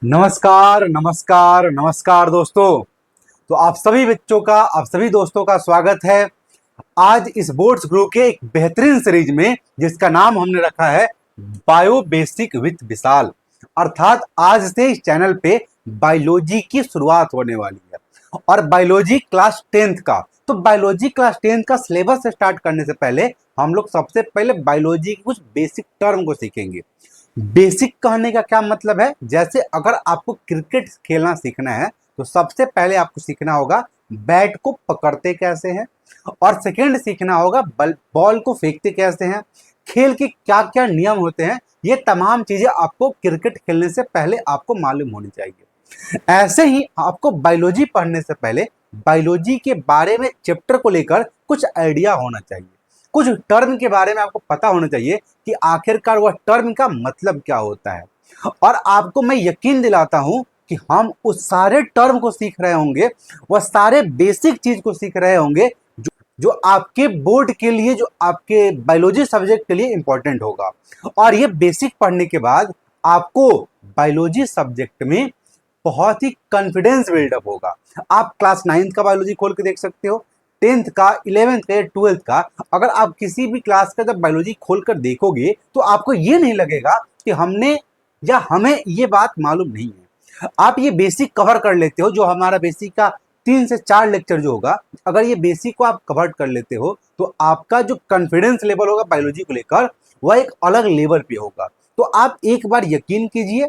नमस्कार नमस्कार नमस्कार दोस्तों। तो आप सभी दोस्तों का स्वागत है आज इस बोर्ड्स ग्रुप के एक बेहतरीन सीरीज में, जिसका नाम हमने रखा है बायो बेसिक विथ विशाल। अर्थात आज से इस चैनल पे बायोलॉजी की शुरुआत होने वाली है और बायोलॉजी क्लास 10th का। तो बायोलॉजी क्लास 10th का सिलेबस स्टार्ट करने से पहले हम लोग सबसे पहले बायोलॉजी की कुछ बेसिक टर्म को सीखेंगे। बेसिक कहने का क्या मतलब है, जैसे अगर आपको क्रिकेट खेलना सीखना है तो सबसे पहले आपको सीखना होगा बैट को पकड़ते कैसे हैं, और सेकंड सीखना होगा बॉल को फेंकते कैसे हैं, खेल के क्या क्या नियम होते हैं। ये तमाम चीजें आपको क्रिकेट खेलने से पहले आपको मालूम होनी चाहिए। ऐसे ही आपको बायोलॉजी पढ़ने से पहले बायोलॉजी के बारे में चैप्टर को लेकर कुछ आइडिया होना चाहिए, कुछ टर्म के बारे में आपको पता होना चाहिए कि आखिरकार वह टर्म का मतलब क्या होता है। और आपको मैं यकीन दिलाता हूं कि हम उस सारे टर्म को सीख रहे होंगे, वह सारे बेसिक चीज को सीख रहे होंगे जो आपके बोर्ड के लिए, जो आपके बायोलॉजी सब्जेक्ट के लिए इंपॉर्टेंट होगा। और ये बेसिक पढ़ने के बाद आपको बायोलॉजी सब्जेक्ट में बहुत ही कॉन्फिडेंस बिल्डअप होगा। आप क्लास 9th का बायोलॉजी खोल के देख सकते हो, 10th का, 11th का या 12th का। अगर आप किसी भी क्लास का जब बायोलॉजी खोलकर देखोगे तो आपको ये नहीं लगेगा कि हमने या हमें ये बात मालूम नहीं है। आप ये बेसिक कवर कर लेते हो, जो हमारा बेसिक का 3 से 4 लेक्चर जो होगा, अगर ये बेसिक को आप कवर कर लेते हो तो आपका जो कॉन्फिडेंस लेवल होगा बायोलॉजी को लेकर, वह एक अलग लेवल पे होगा। तो आप एक बार यकीन कीजिए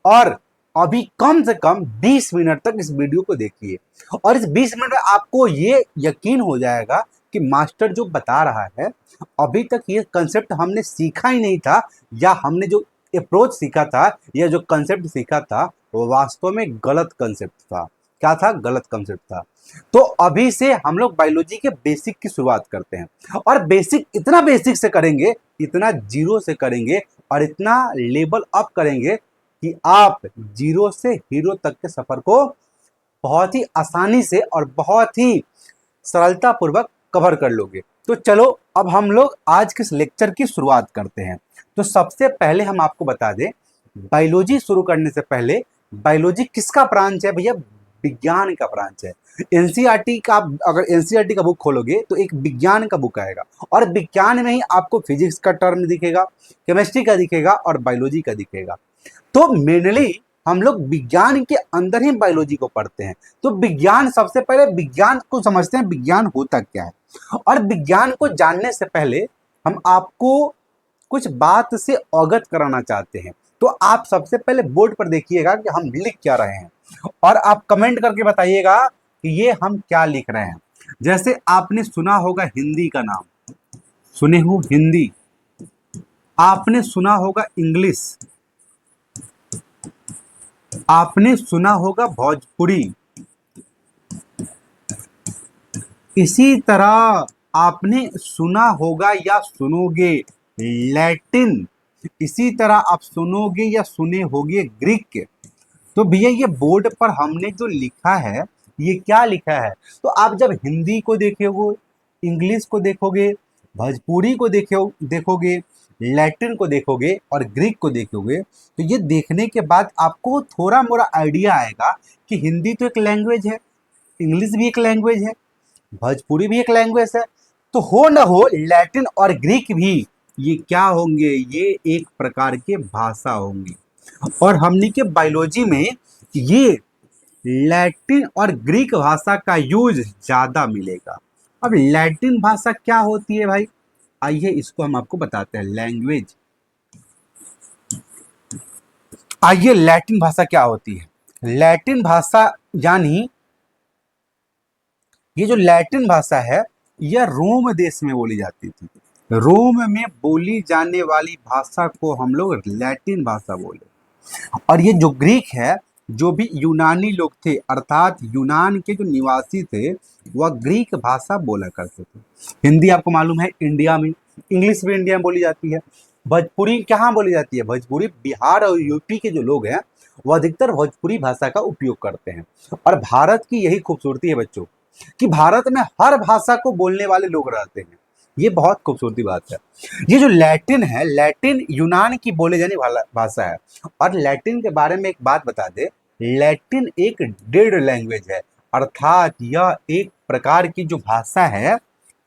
और अभी कम से कम 20 मिनट तक इस वीडियो को देखिए, और इस 20 मिनट में आपको ये यकीन हो जाएगा कि मास्टर जो बता रहा है, अभी तक ये कंसेप्ट हमने सीखा ही नहीं था, या हमने जो अप्रोच सीखा था या जो कंसेप्ट सीखा था वो वास्तव में गलत कंसेप्ट था। क्या था? गलत कंसेप्ट था। तो अभी से हम लोग बायोलॉजी के बेसिक की शुरुआत करते हैं, और बेसिक इतना बेसिक से करेंगे, इतना जीरो से करेंगे और इतना लेवल अप करेंगे कि आप जीरो से हीरो तक के सफर को बहुत ही आसानी से और बहुत ही सरलता पूर्वक कवर कर लोगे। तो चलो अब हम लोग आज के इस लेक्चर की शुरुआत करते हैं। तो सबसे पहले हम आपको बता दें, बायोलॉजी शुरू करने से पहले बायोलॉजी किसका ब्रांच है भैया? विज्ञान का ब्रांच है। एनसीईआरटी का, अगर एनसीईआरटी का बुक खोलोगे तो एक विज्ञान का बुक आएगा, और विज्ञान में ही आपको फिजिक्स का टर्म दिखेगा, केमिस्ट्री का दिखेगा और बायोलॉजी का दिखेगा। तो मेनली हम लोग विज्ञान के अंदर ही बायोलॉजी को पढ़ते हैं। तो विज्ञान, सबसे पहले विज्ञान को समझते हैं, विज्ञान होता क्या है। और विज्ञान को जानने से पहले हम आपको कुछ बात से अवगत कराना चाहते हैं। तो आप सबसे पहले बोर्ड पर देखिएगा कि हम लिख क्या रहे हैं, और आप कमेंट करके बताइएगा कि ये हम क्या लिख रहे हैं। जैसे आपने सुना होगा हिंदी का नाम, सुने हो हिंदी, आपने सुना होगा इंग्लिश, आपने सुना होगा भोजपुरी, इसी तरह आपने सुना होगा या सुनोगे लैटिन, इसी तरह आप सुनोगे या सुने होगे ग्रीक। तो भैया ये बोर्ड पर हमने जो लिखा है, ये क्या लिखा है? तो आप जब हिंदी को देखोगे, इंग्लिश को देखोगे, भोजपुरी को देखोगे, लैटिन को देखोगे और ग्रीक को देखोगे, तो ये देखने के बाद आपको थोड़ा मोड़ा आइडिया आएगा कि हिंदी तो एक लैंग्वेज है, इंग्लिश भी एक लैंग्वेज है, भोजपुरी भी एक लैंग्वेज है, तो हो ना हो लैटिन और ग्रीक भी ये क्या होंगे? ये एक प्रकार के भाषा होंगे। और हमने के बायोलॉजी में ये लैटिन और ग्रीक भाषा का यूज ज्यादा मिलेगा। अब लैटिन भाषा क्या होती है भाई? आइए इसको हम आपको बताते हैं, लैंग्वेज। आइए लैटिन भाषा क्या होती है? लैटिन भाषा यानी, ये जो लैटिन भाषा है यह रोम देश में बोली जाती थी। रोम में बोली जाने वाली भाषा को हम लोग लैटिन भाषा बोले। और ये जो ग्रीक है, जो भी यूनानी लोग थे, अर्थात यूनान के जो निवासी थे, वह ग्रीक भाषा बोला करते थे। हिंदी आपको मालूम है इंडिया में, इंग्लिश भी इंडिया में बोली जाती है। भोजपुरी कहाँ बोली जाती है? भोजपुरी बिहार और यूपी के जो लोग हैं वह अधिकतर भोजपुरी भाषा का उपयोग करते हैं। और भारत की यही खूबसूरती है बच्चों, कि भारत में हर भाषा को बोलने वाले लोग रहते हैं। ये बहुत खूबसूरती बात है। ये जो लैटिन है, लैटिन यूनान की बोले जाने वाला भाषा है। और लैटिन के बारे में एक बात बता दे, लैटिन एक डेड लैंग्वेज है, अर्थात यह एक प्रकार की जो भाषा है,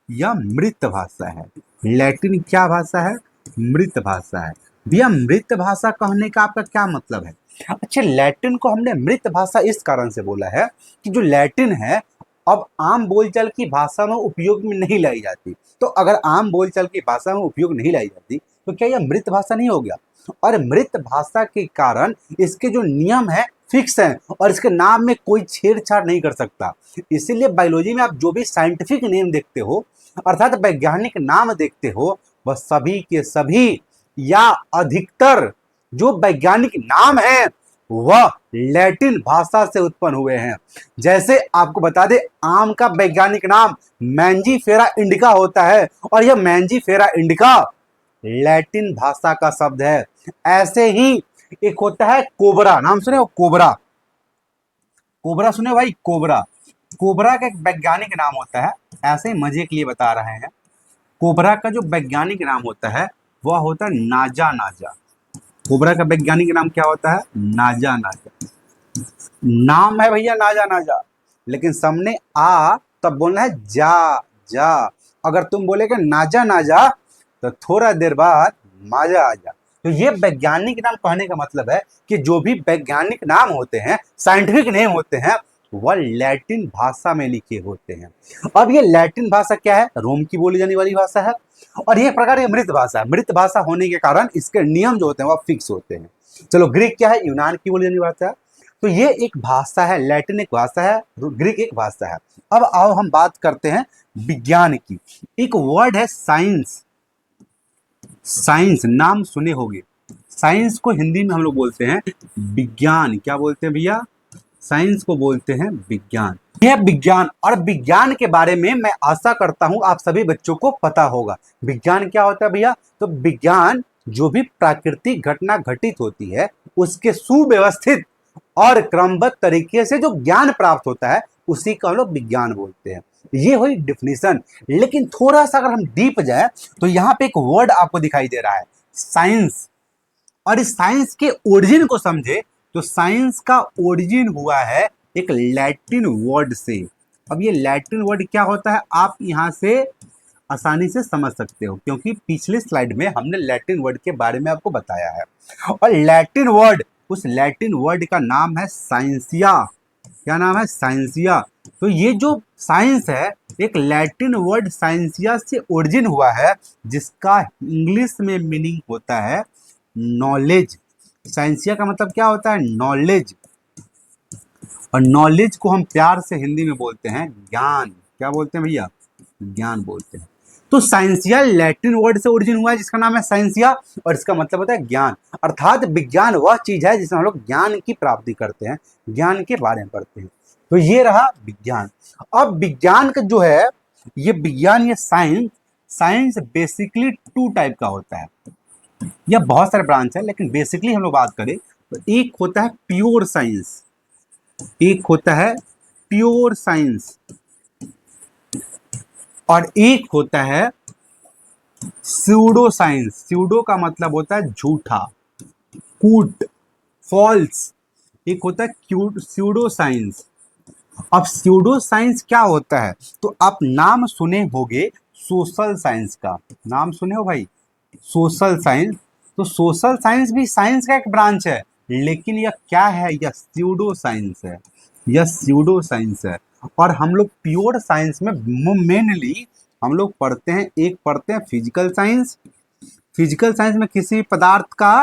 यह मृत भाषा है। लैटिन क्या भाषा है? मृत भाषा है। भैया मृत भाषा कहने का आपका क्या मतलब है? अच्छा, लैटिन को हमने मृत भाषा इस कारण से बोला है कि जो लैटिन है अब आम बोलचाल की भाषा में उपयोग में नहीं लाई जाती। तो अगर आम बोलचाल की भाषा में उपयोग नहीं लाई जाती तो क्या यह मृत भाषा नहीं हो गया? और मृत भाषा के कारण इसके जो नियम है फिक्स हैं और इसके नाम में कोई छेड़छाड़ नहीं कर सकता। इसीलिए बायोलॉजी में आप जो भी साइंटिफिक नेम देखते हो, अर्थात वैज्ञानिक नाम देखते हो, वह सभी के सभी या अधिकतर जो वैज्ञानिक नाम है वह लैटिन भाषा से उत्पन्न हुए हैं। जैसे आपको बता दें, आम का वैज्ञानिक नाम मैंजीफेरा इंडिका होता है और यह मैंजीफेरा इंडिका लैटिन भाषा का शब्द है। ऐसे ही एक होता है कोबरा, नाम सुने हो? कोबरा, कोबरा सुने भाई? कोबरा, कोबरा का एक वैज्ञानिक नाम होता है। ऐसे ही मजे के लिए बता रहे हैं, कोबरा का जो वैज्ञानिक नाम होता है वह होता है नाजा नाजा। कोबरा का वैज्ञानिक नाम क्या होता है? नाजा नाजा। नाम है भैया नाजा नाजा, लेकिन सामने आ तब बोलना है जा जा। अगर तुम बोलेगे नाजा नाजा तो थोड़ा देर बाद माजा आ जा। तो ये वैज्ञानिक नाम कहने का मतलब है कि जो भी वैज्ञानिक नाम होते हैं, साइंटिफिक नेम होते हैं, वह लैटिन भाषा में लिखे होते हैं। अब ये लैटिन भाषा क्या है? रोम की बोली जाने वाली भाषा है और ये प्रकार की मृत भाषा है। मृत भाषा होने के कारण इसके नियम जो होते हैं वह फिक्स होते हैं। चलो, ग्रीक क्या है? यूनान की बोली जाने वाली भाषा है। तो ये एक भाषा है, लैटिन एक भाषा है, ग्रीक एक भाषा है। अब आओ हम बात करते हैं विज्ञान की। एक वर्ड है साइंस। साइंस नाम सुने होंगे। साइंस को हिंदी में हम लोग बोलते हैं विज्ञान। क्या बोलते हैं भैया? साइंस को बोलते हैं विज्ञान। यह विज्ञान, और विज्ञान के बारे में मैं आशा करता हूं आप सभी बच्चों को पता होगा। विज्ञान क्या होता है भैया? तो विज्ञान जो भी प्राकृतिक घटना घटित होती है उसके सुव्यवस्थित और क्रमबद्ध तरीके से जो ज्ञान प्राप्त होता है उसी का हम लोग विज्ञान बोलते हैं। ये हुई डिफिनीशन। लेकिन थोड़ा सा अगर हम डीप जाए तो यहाँ पे एक वर्ड आपको दिखाई दे रहा है, साइंस। और इस साइंस के ओरिजिन को समझे तो साइंस का ओरिजिन हुआ है एक लैटिन वर्ड से। अब ये लैटिन वर्ड क्या होता है आप यहाँ से आसानी से समझ सकते हो, क्योंकि पिछले स्लाइड में हमने लैटिन वर्ड के बारे में आपको बताया है। और लैटिन वर्ड, उस लैटिन वर्ड का नाम है साइंसिया। क्या नाम है? साइंसिया। तो ये जो साइंस है एक लैटिन वर्ड साइंसिया से ओरिजिन हुआ है, जिसका इंग्लिश में मीनिंग होता है नॉलेज। साइंसिया का मतलब क्या होता है? नॉलेज। और नॉलेज को हम प्यार से हिंदी में बोलते हैं ज्ञान। क्या बोलते हैं भैया? ज्ञान बोलते हैं। तो साइंसिया लैटिन वर्ड से ओरिजिन हुआ है जिसका नाम है साइंसिया, और इसका मतलब होता है ज्ञान। अर्थात विज्ञान वह चीज है जिसमें हम लोग ज्ञान की प्राप्ति करते हैं, ज्ञान के बारे में पढ़ते हैं। तो ये रहा विज्ञान। अब विज्ञान का जो है ये विज्ञान, ये science, science basically two type का होता है। यह बहुत सारे ब्रांच है, लेकिन बेसिकली हम लोग बात करें तो एक होता है प्योर साइंस, एक होता है प्योर साइंस, और एक होता है स्यूडो साइंस। स्यूडो का मतलब होता है झूठा, कूट, फॉल्स। एक होता है स्यूडो साइंस। अब स्यूडो साइंस क्या होता है? तो आप नाम सुने होंगे सोशल साइंस का। नाम सुने हो भाई? Social science. तो सोशल साइंस भी साइंस का एक ब्रांच है, लेकिन यह क्या है? यह स्यूडो साइंस है, यह स्यूडो साइंस है। और हम लोग प्योर साइंस में मेनली हम लोग पढ़ते हैं, एक पढ़ते हैं फिजिकल साइंस। फिजिकल साइंस में किसी पदार्थ का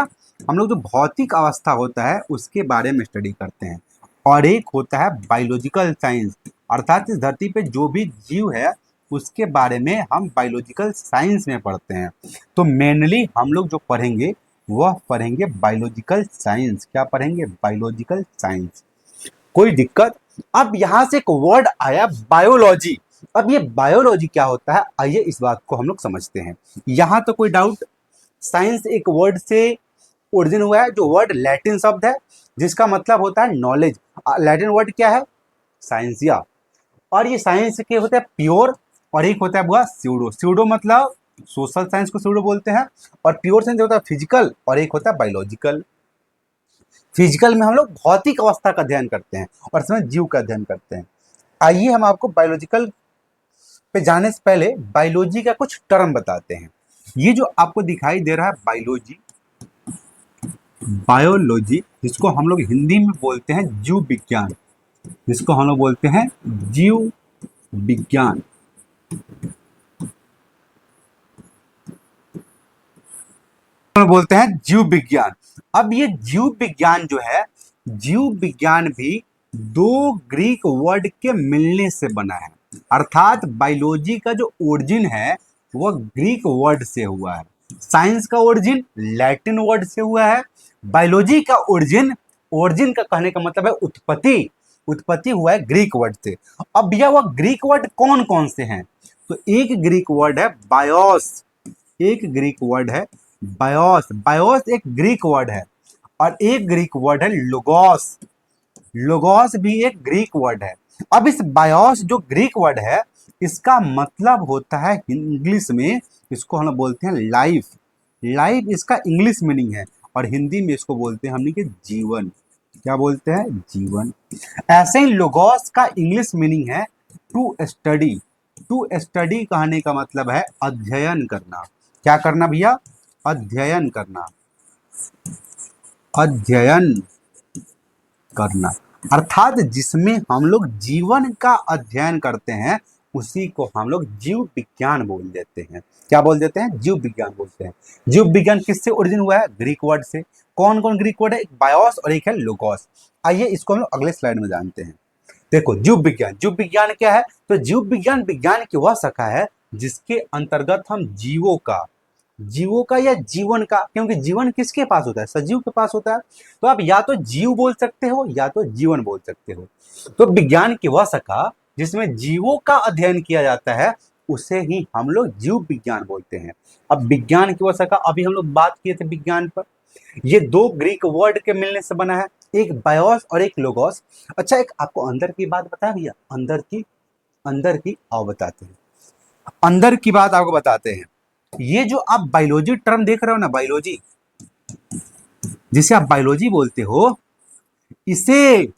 हम लोग जो भौतिक अवस्था होता है उसके बारे में स्टडी करते हैं। और एक होता है बायोलॉजिकल साइंस, अर्थात इस धरती पे जो भी जीव है उसके बारे में हम बायोलॉजिकल साइंस में पढ़ते हैं। तो मेनली हम लोग जो पढ़ेंगे वह पढ़ेंगे बायोलॉजिकल साइंस। क्या पढ़ेंगे? Biological science. कोई दिक्कत? अब यहां से एक वर्ड आया बायोलॉजी। अब ये बायोलॉजी क्या होता है, आइए इस बात को हम लोग समझते हैं। यहां तो कोई डाउट? साइंस एक वर्ड से ओरिजिन हुआ है, जो वर्ड लैटिन शब्द है जिसका मतलब होता है नॉलेज। लैटिन वर्ड क्या है? साइंसिया। और ये साइंस के होते हैं प्योर, और एक होता है बुआ स्यूडो। स्यूडो मतलब सोशल साइंस को स्यूडो बोलते हैं, और प्योर साइंस होता है फिजिकल, और एक होता है बायोलॉजिकल। फिजिकल में हम लोग भौतिक अवस्था का अध्ययन करते हैं और इसमें जीव का अध्ययन करते हैं। आइए हम आपको बायोलॉजिकल पे जाने से पहले बायोलॉजी का कुछ टर्म बताते हैं। ये जो आपको दिखाई दे रहा है बायोलॉजी, बायोलॉजी जिसको हम लोग हिंदी में बोलते हैं जीव विज्ञान, जिसको हम लोग बोलते हैं जीव विज्ञान, बोलते हैं जीव विज्ञान। अब ये जीव विज्ञान जो है, जीव विज्ञान भी दो ग्रीक वर्ड के मिलने से बना है, अर्थात बायोलॉजी का जो ओरिजिन है वह ग्रीक वर्ड से हुआ है, साइंस का ओरिजिन लैटिन वर्ड से हुआ है, बायोलॉजी का ओरिजिन, ओरिजिन का कहने का मतलब है उत्पत्ति, उत्पत्ति हुआ है ग्रीक वर्ड से। अब भैया वह ग्रीक वर्ड कौन कौन से हैं? तो एक ग्रीक वर्ड है बायोस, एक ग्रीक वर्ड है बायोस, बायोस एक ग्रीक वर्ड है, और एक ग्रीक वर्ड है लोगोस, लोगोस भी एक ग्रीक वर्ड है। अब इस बायोस जो ग्रीक वर्ड है इसका मतलब होता है इंग्लिश में, इसको हम बोलते हैं लाइफ, लाइफ इसका इंग्लिश मीनिंग है, और हिंदी में इसको बोलते हैं हमने कि जीवन। क्या बोलते हैं? जीवन। ऐसे ही लोगोस का इंग्लिश मीनिंग है टू स्टडी, टू स्टडी कहने का मतलब है अध्ययन करना। क्या करना भैया? अध्ययन करना, अध्ययन करना, अर्थात जिसमें हम लोग जीवन का अध्ययन करते हैं उसी को हम लोग जीव विज्ञान बोल देते हैं। क्या बोल देते हैं? जीव विज्ञान बोलते हैं। जीव विज्ञान किससे ओरिजिन हुआ है? ग्रीक वर्ड से। कौन कौन ग्रीक वर्ड है? एक बायोस और एक है लोगोस। आइए इसको हम लोग अगले स्लाइड में जानते हैं। देखो जीव विज्ञान, जीव विज्ञान क्या है? तो जीव विज्ञान विज्ञान की वह शाखा है जिसके अंतर्गत हम जीवों का, जीवों का या जीवन का, क्योंकि जीवन किसके पास होता है? सजीव के पास होता है। तो आप या तो जीव बोल सकते हो या तो जीवन बोल सकते हो। तो विज्ञान की वह शाखा जिसमें जीवों का अध्ययन किया जाता है उसे ही हम लोग जीव विज्ञान बोलते हैं। अब विज्ञान की वह शाखा, अभी हम लोग बात किए थे विज्ञान पर, ये दो ग्रीक वर्ड के मिलने से बना है, एक बायोस और एक लोगोस। अच्छा एक आपको अंदर की बात बता भैया, अंदर की आओ बताते हैं, अंदर की बात आपको बताते हैं। ये जो आप बायोलॉजी टर्म देख रहे हो ना, बायोलॉजी जिसे आप बायोलॉजी बोलते हो, इसे,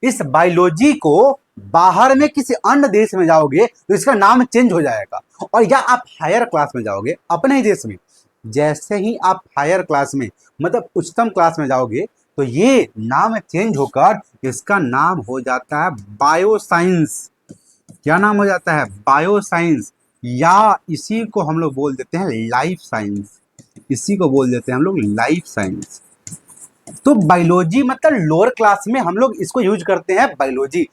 इस बायोलॉजी को बाहर में किसी अन्य देश में जाओगे तो इसका नाम चेंज हो जाएगा, और या आप हायर क्लास में जाओगे अपने ही देश में, जैसे ही आप हायर क्लास में मतलब उच्चतम क्लास में जाओगे तो ये नाम चेंज होकर इसका नाम हो जाता है बायोसाइंस। क्या नाम हो जाता है? बायोसाइंस, या इसी को हम लोग बोल देते हैं लाइफ साइंस, इसी को बोल देते हैं हम लोग लाइफ साइंस। तो बायोलॉजी मतलब लोअर क्लास में हम लोग इसको यूज करते हैं बायोलॉजी,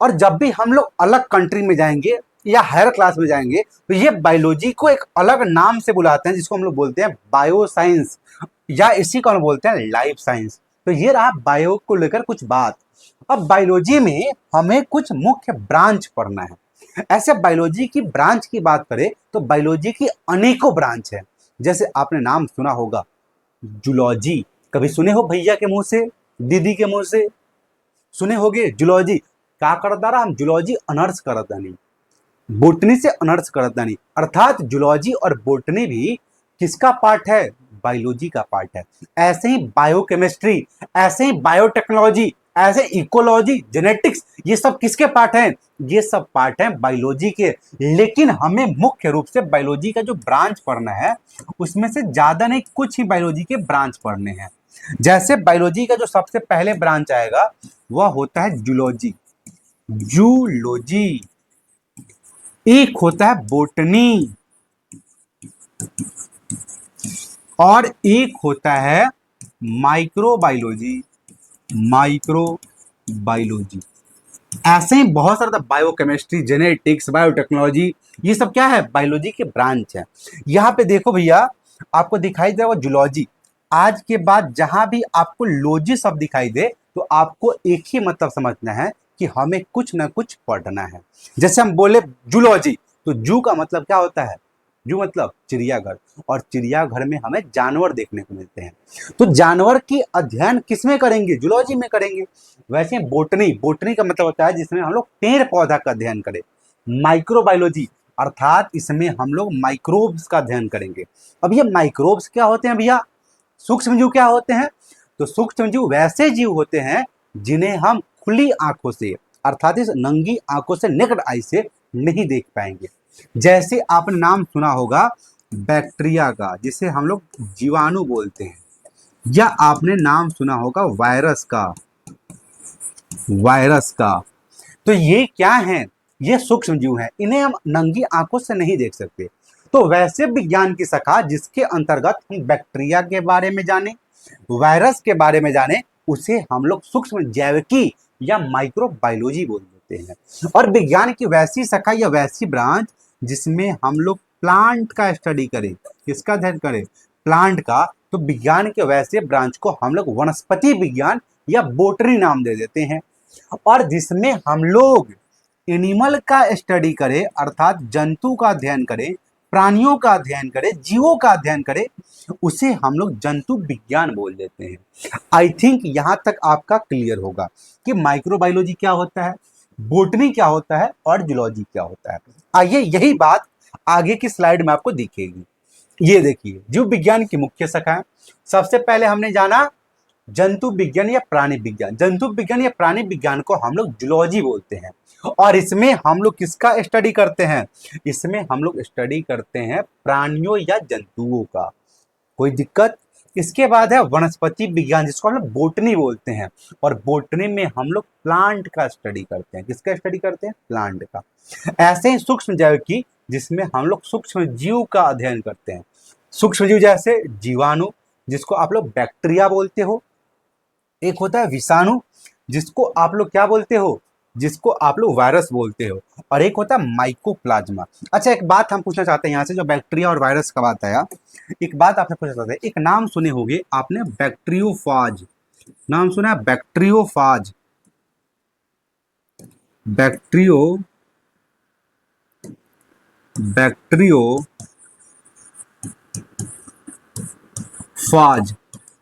और जब भी हम लोग अलग कंट्री में जाएंगे या हायर क्लास में जाएंगे तो ये बायोलॉजी को एक अलग नाम से बुलाते हैं जिसको हम लोग बोलते हैं बायोसाइंस, या इसी को हम बोलते हैं लाइफ साइंस। तो ये रहा बायो को लेकर कुछ बात। अब बायोलॉजी में हमें कुछ मुख्य ब्रांच पढ़ना है। ऐसे बायोलॉजी की ब्रांच की बात करें तो बायोलॉजी की अनेकों ब्रांच है। जैसे आपने नाम सुना होगा जूलॉजी, कभी सुने हो भैया के मुंह से, दीदी के मुंह से सुने होगे जूलॉजी। क्या करता रहा? हम जूलॉजी अनर्स करता नहीं, बोटनी से अनर्स करता नहीं, अर्थात जूलॉजी और बोटनी भी किसका पार्ट है? बायोलॉजी का पार्ट है। ऐसे ही बायोकेमिस्ट्री, ऐसे ही बायोटेक्नोलॉजी, ऐसे इकोलॉजी, जेनेटिक्स, ये सब किसके पार्ट हैं? ये सब पार्ट हैं बायोलॉजी के। लेकिन हमें मुख्य रूप से बायोलॉजी का जो ब्रांच पढ़ना है उसमें से ज्यादा नहीं, कुछ ही बायोलॉजी के ब्रांच पढ़ने हैं। जैसे बायोलॉजी का जो सबसे पहले ब्रांच आएगा वह होता है जूलॉजी, जूलॉजी। एक होता है बोटनी, और एक होता है माइक्रोबायोलॉजी, माइक्रोबायोलॉजी। ऐसे ही बहुत सारा बायोकेमिस्ट्री, जेनेटिक्स, बायोटेक्नोलॉजी, ये सब क्या है? बायोलॉजी के ब्रांच है। यहाँ पे देखो भैया आपको दिखाई दे वो जूलॉजी। आज के बाद जहां भी आपको लॉजी शब्द दिखाई दे तो आपको एक ही मतलब समझना है कि हमें कुछ ना कुछ पढ़ना है। जैसे हम बोले जूलॉजी, तो जू का मतलब क्या होता है? जू मतलब चिड़ियाघर, और चिड़ियाघर में हमें जानवर देखने को मिलते हैं। तो जानवर की अध्ययन किसमें करेंगे? जूलॉजी में करेंगे। वैसे बोटनी, बोटनी का मतलब होता है जिसमें हम लोग पेड़ पौधा का अध्ययन करें। माइक्रोबायोलॉजी, अर्थात इसमें हम लोग माइक्रोब्स का अध्ययन करेंगे। अब ये माइक्रोब्स क्या होते हैं भैया? सूक्ष्म जीव क्या होते हैं? तो सूक्ष्म जीव वैसे जीव होते हैं जिन्हें हम खुली आंखों से, अर्थात इस नंगी आंखों से, नेकेड आई से नहीं देख पाएंगे। जैसे आपने नाम सुना होगा बैक्टीरिया का, जिसे हम लोग जीवाणु बोलते हैं, या आपने नाम सुना होगा वायरस का, तो ये क्या हैं? ये सूक्ष्म जीव हैं, इन्हें हम नंगी आंखों से नहीं देख सकते। तो वैसे विज्ञान की शाखा जिसके अंतर्गत हम बैक्टीरिया के बारे में जाने, वायरस के बारे में जाने, उसे हम लोग सूक्ष्म जैविकी या माइक्रोबायोलॉजी बोल देते हैं। और विज्ञान की वैसी शाखा या वैसी ब्रांच जिसमें हम लोग प्लांट का स्टडी करें, किसका अध्ययन करें? प्लांट का। तो विज्ञान के वैसे ब्रांच को हम लोग वनस्पति विज्ञान या बोटनी नाम दे देते हैं। और जिसमें हम लोग एनिमल का स्टडी करें, अर्थात जंतु का अध्ययन करें, प्राणियों का अध्ययन करें, जीवों का अध्ययन करें, उसे हम लोग जंतु विज्ञान बोल देते हैं। आई थिंक यहां तक आपका क्लियर होगा कि माइक्रोबायोलॉजी क्या होता है, बोटनी क्या होता है और जूलॉजी क्या होता है। आइए यही बात आगे की स्लाइड में आपको दिखेगी। ये देखिए जीव विज्ञान की मुख्य शाखाएं। सबसे पहले हमने जाना जंतु विज्ञान या प्राणी विज्ञान। जंतु विज्ञान या प्राणी विज्ञान को हम लोग जूलॉजी बोलते हैं। और इसमें हम लोग किसका स्टडी करते हैं? इसमें हम लोग स्टडी करते हैं प्राणियों या जंतुओं का। कोई दिक्कत? इसके बाद है वनस्पति विज्ञान, जिसको हम लोग बोटनी बोलते हैं। और बोटनी में हम लोग प्लांट का स्टडी करते हैं। किसका स्टडी करते हैं? प्लांट का। ऐसे ही सूक्ष्म जैविकी, जिसमें हम लोग सूक्ष्म जीव का अध्ययन करते हैं। सूक्ष्म जीव जैसे जीवाणु, जिसको आप लोग बैक्टीरिया बोलते हो। एक होता है विषाणु, जिसको आप लोग क्या बोलते हो? जिसको आप लोग वायरस बोलते हो। और एक होता है माइकोप्लाज्मा। अच्छा, एक बात हम पूछना चाहते हैं यहाँ से, जो बैक्टीरिया और वायरस का बात आया, एक बात आपसे पूछना चाहते हैं। एक नाम सुने होंगे आपने, बैक्टीरियोफाज। नाम सुना है? बैक्टीरियोफाज। बैक्टीरियोफाज।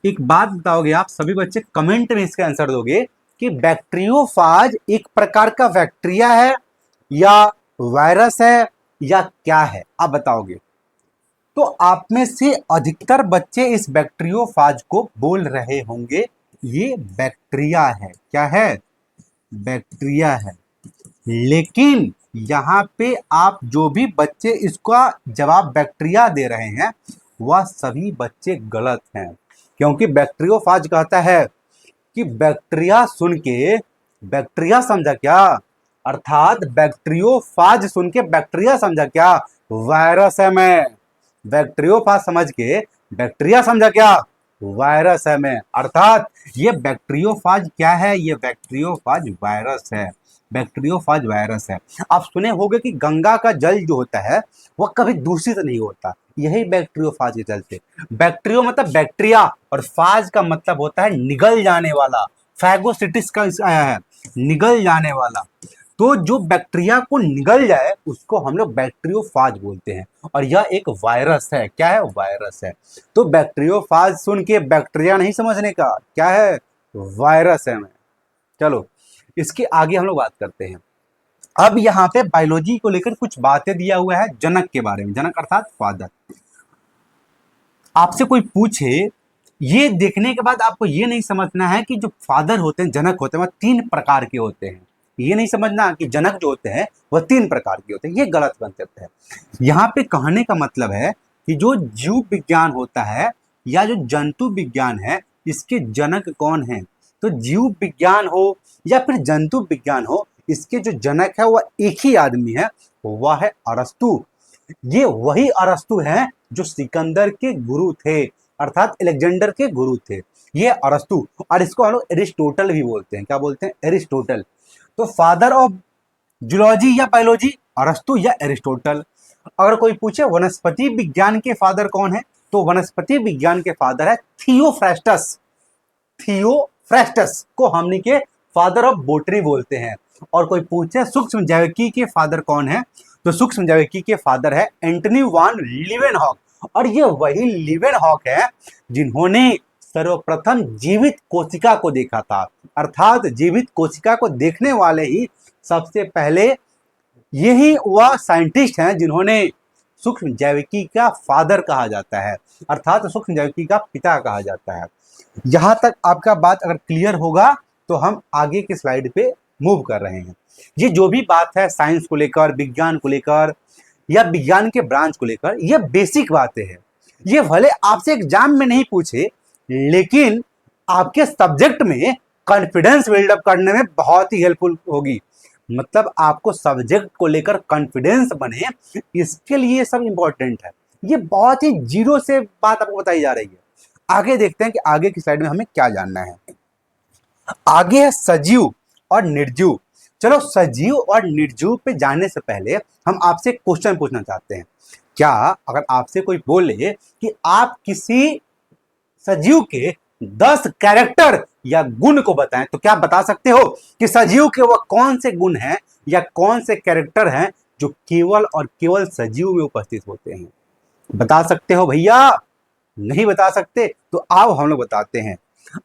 एक बात बताओगे आप सभी बच्चे, कमेंट में इसका आंसर दोगे कि बैक्टीरियोफाज एक प्रकार का बैक्टीरिया है या वायरस है या क्या है? आप बताओगे। तो आप में से अधिकतर बच्चे इस बैक्टीरियोफाज को बोल रहे होंगे ये बैक्टीरिया है। क्या है? बैक्टीरिया है। लेकिन यहाँ पे आप जो भी बच्चे इसका जवाब बैक्टीरिया दे रहे हैं, वह सभी बच्चे गलत हैं। क्योंकि बैक्टीरियोफाज कहता है कि बैक्टीरिया सुन के, बैक्टीरिया समझा क्या? अर्थात बैक्टीरियोफाज सुन के बैक्टीरिया समझा क्या? वायरस है मैं। बैक्टीरियोफाज समझ के बैक्टीरिया समझा क्या? वायरस है मैं। अर्थात ये बैक्टीरियोफाज क्या है? ये बैक्टीरियोफाज वायरस है। बैक्टीरियोफाज वायरस है। आप सुने होंगे कि गंगा का जल जो होता है वह कभी दूषित नहीं होता, यही बैक्टीरियोफाज के चलते। बैक्टीरियो मतलब बैक्टीरिया, और फाज का मतलब होता है निगल जाने वाला। फैगोसिटिस का आया है, निगल जाने वाला। तो जो बैक्टीरिया को निगल जाए उसको हम लोग बैक्टीरियोफाज बोलते हैं। और यह एक वायरस है। क्या है? वायरस है। तो बैक्टीरियोफाज सुन के बैक्टीरिया नहीं समझने का, क्या है? वायरस है मैं। चलो इसके आगे हम लोग बात करते हैं। अब यहाँ पे बायोलॉजी को लेकर कुछ बातें दिया हुआ है जनक के बारे में। जनक अर्थात फादर। आपसे कोई पूछे, ये देखने के बाद आपको ये नहीं समझना है कि जो फादर होते हैं, जनक होते हैं, वह 3 प्रकार के होते हैं। ये नहीं समझना कि जनक जो होते हैं वह 3 प्रकार के होते हैं। ये गलत कंसेप्ट है। यहाँ पे कहने का मतलब है कि जो जीव विज्ञान होता है या जो जंतु विज्ञान है, इसके जनक कौन है? तो जीव विज्ञान हो या फिर जंतु विज्ञान हो, इसके जो जनक है वह एक ही आदमी है, वह है अरस्तु। ये वही अरस्तु हैं जो सिकंदर के गुरु थे, अर्थात अलेक्जेंडर के गुरु थे, ये अरस्तु। और इसको हम लोग एरिस्टोटल भी बोलते हैं। क्या बोलते हैं? एरिस्टोटल। तो फादर ऑफ जूलॉजी या बायोलॉजी अरस्तु या एरिस्टोटल। अगर कोई पूछे वनस्पति विज्ञान के फादर कौन है, तो वनस्पति विज्ञान के फादर है थियोफ्रास्टस। थियोफ्रास्टस को हमने के फादर ऑफ बोटनी बोलते हैं। और कोई पूछे सूक्ष्म जैविकी के फादर कौन है, तो सूक्ष्म जैविकी के फादर है एंटनी वान लीवेनहॉक। और ये वही लीवेनहॉक है जिन्होंने सर्वप्रथम जीवित कोशिका को देखा था। अर्थात जीवित कोशिका को देखने वाले ही सबसे पहले यही वह साइंटिस्ट हैं जिन्होंने सूक्ष्म जैविकी का फादर कहा जाता है, अर्थात सूक्ष्म जैविकी का पिता कहा जाता है। यहां तक आपका बात अगर क्लियर होगा तो हम आगे की स्लाइड पे मूव कर रहे हैं। ये जो भी बात है साइंस को लेकर, विज्ञान को लेकर या विज्ञान के ब्रांच को लेकर, ये बेसिक बातें हैं। ये भले आपसे एग्जाम में नहीं पूछे, लेकिन आपके सब्जेक्ट में कॉन्फिडेंस बिल्डअप करने में बहुत ही हेल्पफुल होगी। मतलब आपको सब्जेक्ट को लेकर कॉन्फिडेंस बने, इसके लिए सब इंपॉर्टेंट है। ये बहुत ही जीरो से बात आपको बताई जा रही है। आगे देखते हैं कि आगे की स्लाइड में हमें क्या जानना है। आगे है सजीव और निर्जीव। चलो सजीव और निर्जीव पे जाने से पहले हम आपसे एक क्वेश्चन पूछना चाहते हैं। क्या अगर आपसे कोई बोले कि आप किसी सजीव के 10 कैरेक्टर या गुण को बताएं, तो क्या बता सकते हो कि सजीव के वह कौन से गुण हैं या कौन से कैरेक्टर हैं जो केवल और केवल सजीव में उपस्थित होते हैं? बता सकते हो भैया? नहीं बता सकते? तो आओ हम लोग बताते हैं।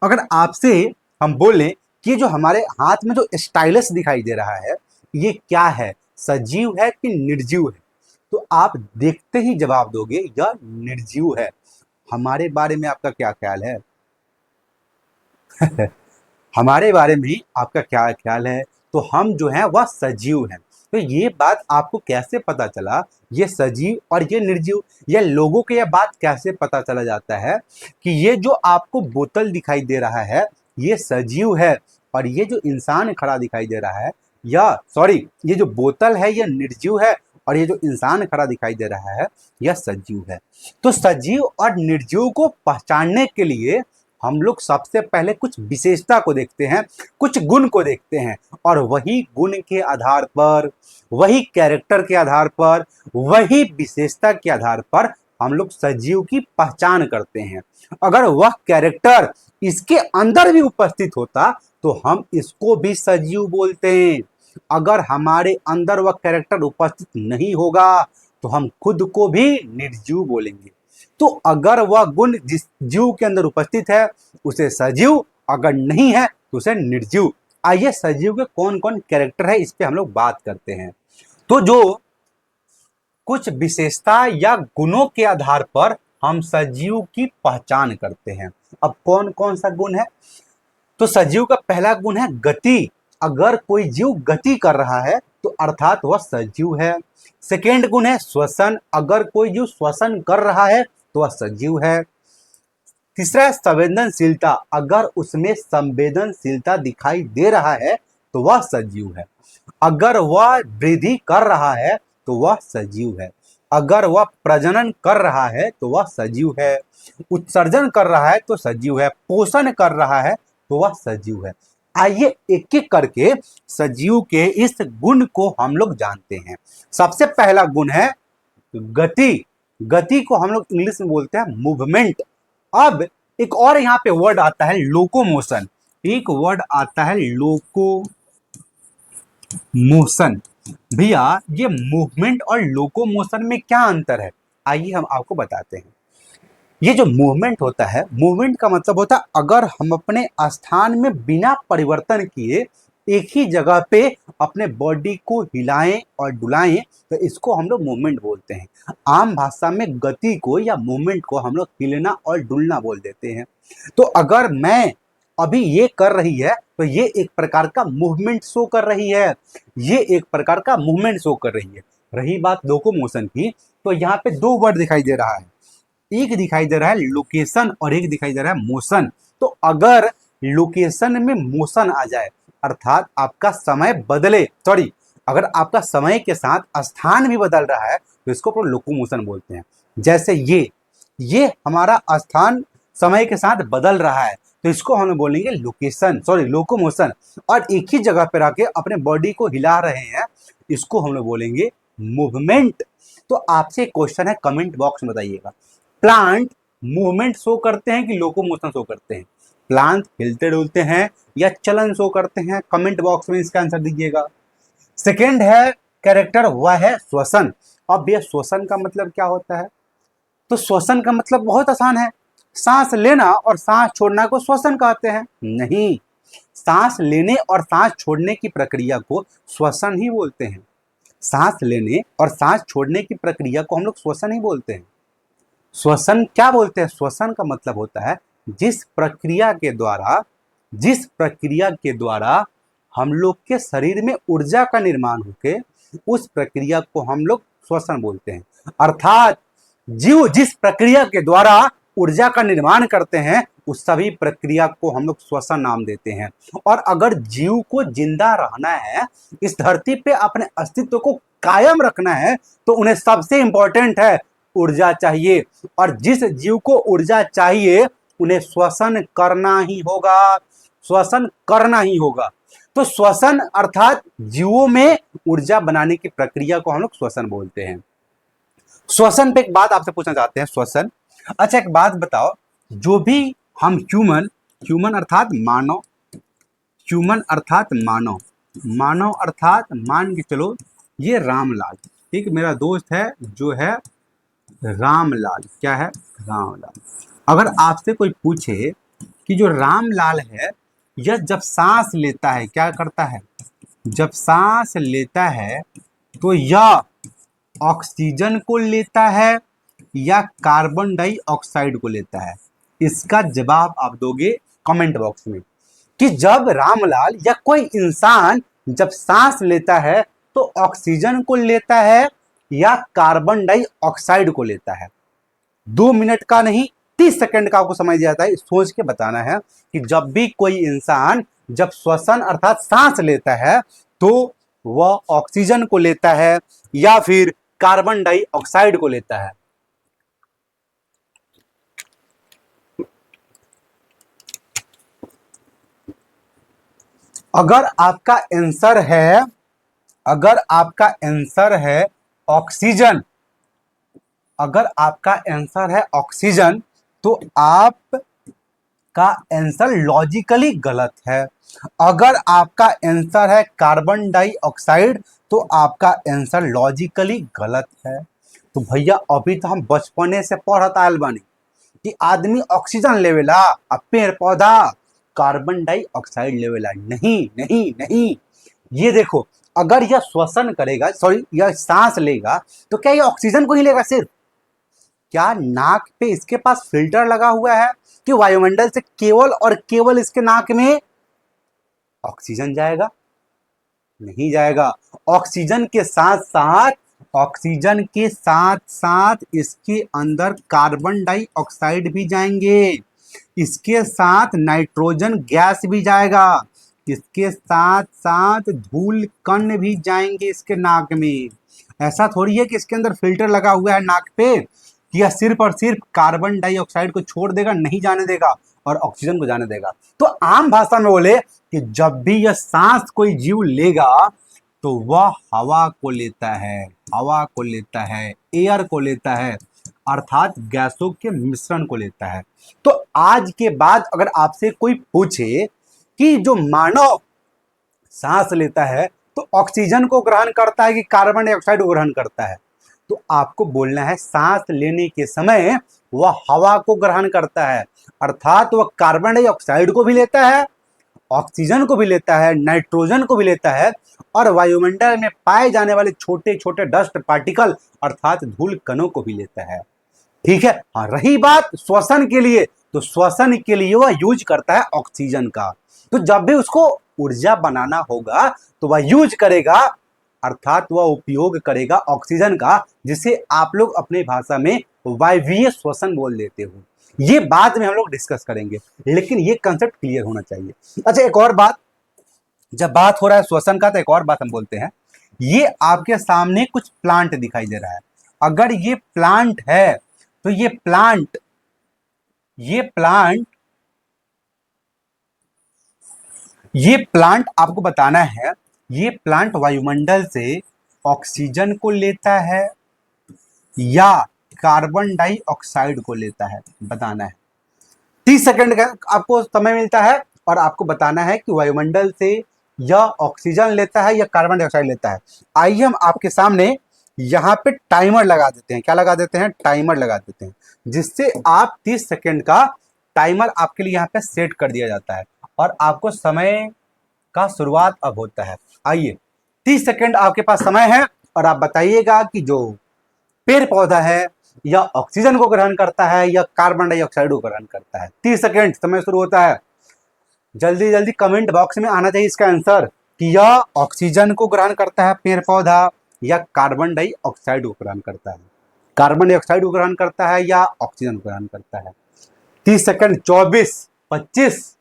अगर आपसे हम बोले कि जो हमारे हाथ में जो स्टाइलस दिखाई दे रहा है, ये क्या है, सजीव है कि निर्जीव है? तो आप देखते ही जवाब दोगे यह निर्जीव है। हमारे बारे में आपका क्या ख्याल है? हमारे बारे में आपका क्या ख्याल है? तो हम जो है वह सजीव हैं। तो ये बात आपको कैसे पता चला ये सजीव और ये निर्जीव? ये लोगों को यह बात कैसे पता चला जाता है कि ये जो आपको बोतल दिखाई दे रहा है ये सजीव है, और ये जो इंसान खड़ा दिखाई दे रहा है, या सॉरी, ये जो बोतल है ये निर्जीव है, और ये जो इंसान खड़ा दिखाई दे रहा है यह सजीव है। तो सजीव और निर्जीव को पहचानने के लिए हम लोग सबसे पहले कुछ विशेषता को देखते हैं, कुछ गुण को देखते हैं, और वही गुण के आधार पर, वही कैरेक्टर के आधार पर, वही विशेषता के आधार पर हम लोग सजीव की पहचान करते हैं। अगर वह कैरेक्टर इसके अंदर भी उपस्थित होता तो हम इसको भी सजीव बोलते हैं। अगर हमारे अंदर वह कैरेक्टर उपस्थित नहीं होगा तो हम खुद को भी निर्जीव बोलेंगे। तो अगर वह गुण जिस जीव के अंदर उपस्थित है उसे सजीव, अगर नहीं है तो उसे निर्जीव। आइए सजीव के कौन कौन कैरेक्टर है इस पे हम लोग बात करते हैं। तो जो कुछ विशेषता या गुणों के आधार पर हम सजीव की पहचान करते हैं। अब कौन कौन सा गुण है? तो सजीव का पहला गुण है गति। अगर कोई जीव गति कर रहा है तो अर्थात वह सजीव है। सेकेंड गुण है श्वसन। अगर कोई जीव श्वसन कर रहा है तो वह सजीव है। तीसरा है संवेदनशीलता। अगर उसमें संवेदनशीलता दिखाई दे रहा है तो वह सजीव है। अगर वह वृद्धि कर रहा है तो वह सजीव है। अगर वह प्रजनन कर रहा है तो वह सजीव है। उत्सर्जन कर रहा है तो सजीव है। पोषण कर रहा है तो वह सजीव है। आइए एक एक करके सजीव के इस गुण को हम लोग जानते हैं। सबसे पहला गुण है गति। गति को हम लोग इंग्लिश में बोलते हैं मूवमेंट। अब एक और यहाँ पे वर्ड आता है लोकोमोशन। एक वर्ड आता है लोकोमोशन। भैया ये मूवमेंट और लोकोमोशन में क्या अंतर है, आइए हम आपको बताते हैं। ये जो मूवमेंट होता है, मूवमेंट का मतलब होता है अगर हम अपने स्थान में बिना परिवर्तन किए एक ही जगह पे अपने बॉडी को हिलाएं और डुलाएं तो इसको हम लोग मूवमेंट बोलते हैं। आम भाषा में गति को या मूवमेंट को हम लोग हिलना और डुलना बोल देते हैं। तो अगर मैं अभी ये कर रही है तो ये एक प्रकार का मूवमेंट शो कर रही है, ये एक प्रकार का मूवमेंट शो कर रही है। रही बात लोकोमोशन की, तो यहाँ पे दो वर्ड दिखाई दे रहा है, एक दिखाई दे रहा है लोकेशन और एक दिखाई दे रहा है मोशन। तो अगर लोकेशन में मोशन आ जाए अर्थात आपका समय बदले, सॉरी, अगर आपका समय के साथ स्थान भी बदल रहा है तो इसको अपन लोकोमोशन बोलते हैं। जैसे ये हमारा स्थान समय के साथ बदल रहा है तो इसको हम बोलेंगे लोकेशन, सॉरी लोकोमोशन। और एक ही जगह पर आके अपने बॉडी को हिला रहे हैं इसको हम लोग बोलेंगे मूवमेंट। तो आपसे क्वेश्चन है, कमेंट बॉक्स में बताइएगा, प्लांट मूवमेंट शो करते हैं कि लोकोमोशन शो करते हैं? प्लांट हिलते डुलते हैं या चलन शो करते हैं? कमेंट बॉक्स में इसका आंसर दीजिएगा। सेकेंड है कैरेक्टर, वह है श्वसन। अब ये श्वसन का मतलब क्या होता है? तो श्वसन का मतलब बहुत आसान है, सांस लेना और सांस छोड़ना को श्वसन कहते हैं? नहीं, सांस लेने और सांस छोड़ने की प्रक्रिया को श्वसन ही बोलते हैं। सांस लेने और सांस छोड़ने की प्रक्रिया को हम लोग श्वसन ही बोलते हैं। श्वसन क्या बोलते हैं? श्वसन का मतलब होता है जिस प्रक्रिया के द्वारा हम लोग के शरीर में ऊर्जा का निर्माण होके उस प्रक्रिया को हम लोग श्वसन बोलते हैं। अर्थात जीव जिस प्रक्रिया के द्वारा ऊर्जा का निर्माण करते हैं उस सभी प्रक्रिया को हम लोग श्वसन नाम देते हैं। और अगर जीव को जिंदा रहना है, इस धरती पे अपने अस्तित्व को कायम रखना है, तो उन्हें सबसे इंपॉर्टेंट है ऊर्जा चाहिए। और जिस जीव को ऊर्जा चाहिए उन्हें श्वसन करना ही होगा, श्वसन करना ही होगा। तो श्वसन अर्थात जीवों में ऊर्जा बनाने की प्रक्रिया को हम लोग श्वसन बोलते हैं। श्वसन पे एक बात आपसे पूछना चाहते हैं। श्वसन, अच्छा एक बात बताओ, जो भी हम ह्यूमन अर्थात मानव, मानव अर्थात मान के चलो ये रामलाल, ठीक, मेरा दोस्त है जो है रामलाल, क्या है? रामलाल। अगर आपसे कोई पूछे कि जो रामलाल है यह जब सांस लेता है क्या करता है? जब सांस लेता है तो यह ऑक्सीजन को लेता है या कार्बन डाइऑक्साइड को लेता है? इसका जवाब आप दोगे कमेंट बॉक्स में कि जब रामलाल या कोई इंसान जब सांस लेता है तो ऑक्सीजन को लेता है या कार्बन डाइऑक्साइड को लेता है। 2 मिनट का नहीं 30 सेकंड का आपको समय दिया जाता है, सोच के बताना है कि जब भी कोई इंसान जब श्वसन अर्थात सांस लेता है तो वह ऑक्सीजन को लेता है या फिर कार्बन डाइऑक्साइड को लेता है। अगर आपका आंसर है ऑक्सीजन, अगर आपका आंसर है ऑक्सीजन तो आपका आंसर लॉजिकली गलत है। अगर आपका आंसर है कार्बन डाइऑक्साइड तो आपका आंसर लॉजिकली गलत है। तो भैया अभी तो हम बचपने से पढ़त आयल बानी कि आदमी ऑक्सीजन लेवेला और पेड़ पौधा कार्बन डाइऑक्साइड लेवेला। नहीं नहीं नहीं, ये देखो, अगर यह श्वसन करेगा, सॉरी यह सांस लेगा तो क्या ये ऑक्सीजन को ही लेगा सिर्फ? क्या नाक पे इसके पास फिल्टर लगा हुआ है कि वायुमंडल से केवल और केवल इसके नाक में ऑक्सीजन जाएगा? नहीं जाएगा। ऑक्सीजन के साथ साथ इसके अंदर कार्बन डाइऑक्साइड भी जाएंगे, इसके साथ नाइट्रोजन गैस भी जाएगा, इसके साथ साथ धूल कण भी जाएंगे इसके नाक में। ऐसा थोड़ी है कि इसके अंदर फिल्टर लगा हुआ है नाक पे कि यह सिर्फ और सिर्फ कार्बन डाइऑक्साइड को छोड़ देगा, नहीं जाने देगा, और ऑक्सीजन को जाने देगा। तो आम भाषा में बोले कि जब भी यह सांस कोई जीव लेगा तो वह हवा को लेता है, एयर को लेता है, अर्थात गैसों के मिश्रण को लेता है। तो आज के बाद अगर आपसे कोई पूछे कि जो मानव सांस लेता है तो ऑक्सीजन को ग्रहण करता है कि कार्बन डाइऑक्साइड को ग्रहण करता है, तो आपको बोलना है सांस लेने के समय वह हवा को ग्रहण करता है, अर्थात वह कार्बन डाइऑक्साइड को भी लेता है, ऑक्सीजन को भी लेता है, नाइट्रोजन को भी लेता है, और वायुमंडल में पाए जाने वाले छोटे छोटे डस्ट पार्टिकल अर्थात धूल कणों को भी लेता है। ठीक है। हाँ, रही बात श्वसन के लिए, तो श्वसन के लिए वह यूज करता है ऑक्सीजन का। तो जब भी उसको ऊर्जा बनाना होगा तो वह यूज करेगा, अर्थात वह उपयोग करेगा ऑक्सीजन का, जिसे आप लोग अपने भाषा में वायवीय श्वसन बोल देते हो। ये बाद में हम लोग डिस्कस करेंगे, लेकिन ये कंसेप्ट क्लियर होना चाहिए। अच्छा, एक और बात, जब बात हो रहा है श्वसन का तो एक और बात हम बोलते हैं, ये आपके सामने कुछ प्लांट दिखाई दे रहा है। अगर ये प्लांट है तो ये प्लांट आपको बताना है, ये प्लांट वायुमंडल से ऑक्सीजन को लेता है या कार्बन डाइऑक्साइड को लेता है, बताना है। 30 सेकंड का आपको समय मिलता है और आपको बताना है कि वायुमंडल से या ऑक्सीजन लेता है या कार्बन डाइऑक्साइड लेता है। आइए हम आपके सामने यहाँ पे टाइमर लगा देते हैं। क्या लगा देते हैं? टाइमर लगा देते हैं, जिससे आप 30 सेकंड का टाइमर आपके लिए यहाँ पे सेट कर दिया जाता है और आपको समय का शुरुआत अब होता है। आइए, 30 सेकंड आपके पास समय है और आप बताइएगा कि जो पेड़ पौधा है या ऑक्सीजन को ग्रहण करता है या कार्बन डाइऑक्साइड को ग्रहण करता है। 30 सेकेंड समय शुरू होता है। जल्दी जल्दी कमेंट बॉक्स में आना चाहिए इसका आंसर कि यह ऑक्सीजन को ग्रहण करता है पेड़ पौधा या कार्बन डाइऑक्साइड को ग्रहण करता है। कार्बन डाइऑक्साइड को ग्रहण करता है या ऑक्सीजन को ग्रहण करता है। 30 सेकेंड, 24, 25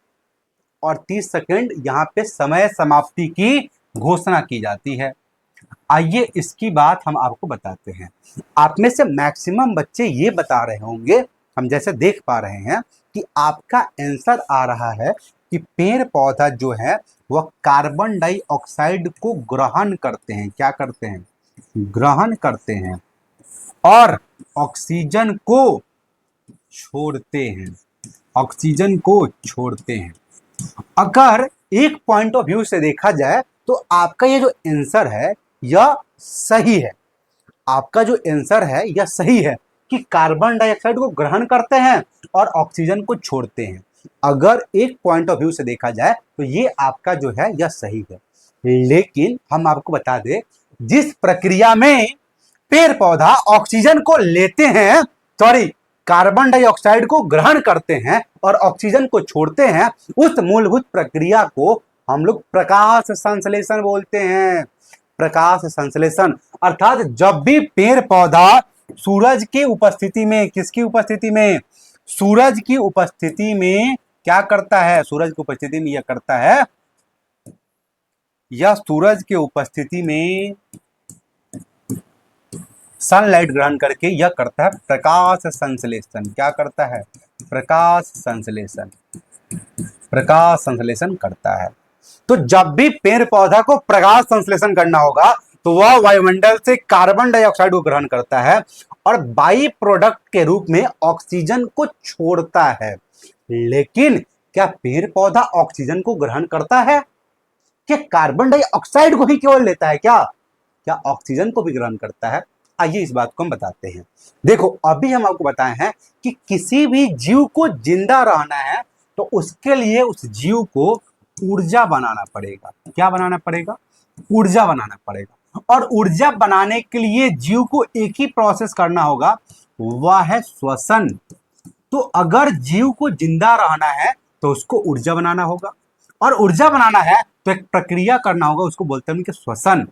और 30 सेकेंड यहाँ पे समय समाप्ति की घोषणा की जाती है। आइए इसकी बात हम आपको बताते हैं। आप में से मैक्सिमम बच्चे ये बता रहे होंगे, हम जैसे देख पा रहे हैं कि आपका आंसर आ रहा है कि पेड़ पौधा जो है वह कार्बन डाइऑक्साइड को ग्रहण करते हैं। क्या करते हैं? ग्रहण करते हैं और ऑक्सीजन को छोड़ते हैं। ऑक्सीजन को छोड़ते हैं। अगर एक पॉइंट ऑफ व्यू से देखा जाए तो आपका ये जो आंसर है यह सही है। आपका जो आंसर है यह सही है कि कार्बन डाइऑक्साइड को ग्रहण करते हैं और ऑक्सीजन को छोड़ते हैं। अगर एक पॉइंट ऑफ व्यू से देखा जाए तो ये आपका जो है यह सही है। लेकिन हम आपको बता दें, जिस प्रक्रिया में पेड़ पौधा ऑक्सीजन को लेते हैं, सॉरी, कार्बन डाइऑक्साइड को ग्रहण करते हैं और ऑक्सीजन को छोड़ते हैं, उस मूलभूत प्रक्रिया को हम लोग प्रकाश संश्लेषण बोलते हैं। प्रकाश संश्लेषण अर्थात जब भी पेड़ पौधा सूरज की उपस्थिति में, किसकी उपस्थिति में? सूरज की उपस्थिति में क्या करता है? सूरज की उपस्थिति में यह करता है, यह सूरज की उपस्थिति में सनलाइट ग्रहण करके यह करता है प्रकाश संश्लेषण। क्या करता है? प्रकाश संश्लेषण। प्रकाश संश्लेषण करता है। तो जब भी पेड़ पौधा को प्रकाश संश्लेषण करना होगा तो वह वायुमंडल से कार्बन डाइऑक्साइड को ग्रहण करता है और बाई प्रोडक्ट के रूप में ऑक्सीजन को छोड़ता है। लेकिन क्या पेड़ पौधा ऑक्सीजन को ग्रहण करता है? क्या कार्बन डाइऑक्साइड को ही केवल लेता है? क्या ऑक्सीजन को भी ग्रहण करता है? आइए इस बात को हम बताते हैं। देखो, अभी हम आपको बताए हैं कि किसी भी जीव को जिंदा रहना है तो उसके लिए उस जीव को ऊर्जा बनाना पड़ेगा। क्या बनाना पड़ेगा? ऊर्जा बनाना पड़ेगा। और ऊर्जा बनाने के लिए जीव को एक ही प्रोसेस करना होगा, वह है श्वसन। तो अगर जीव को जिंदा रहना है तो उसको ऊर्जा बनाना होगा, और ऊर्जा बनाना है तो एक प्रक्रिया करना होगा, उसको बोलते हैं कि श्वसन।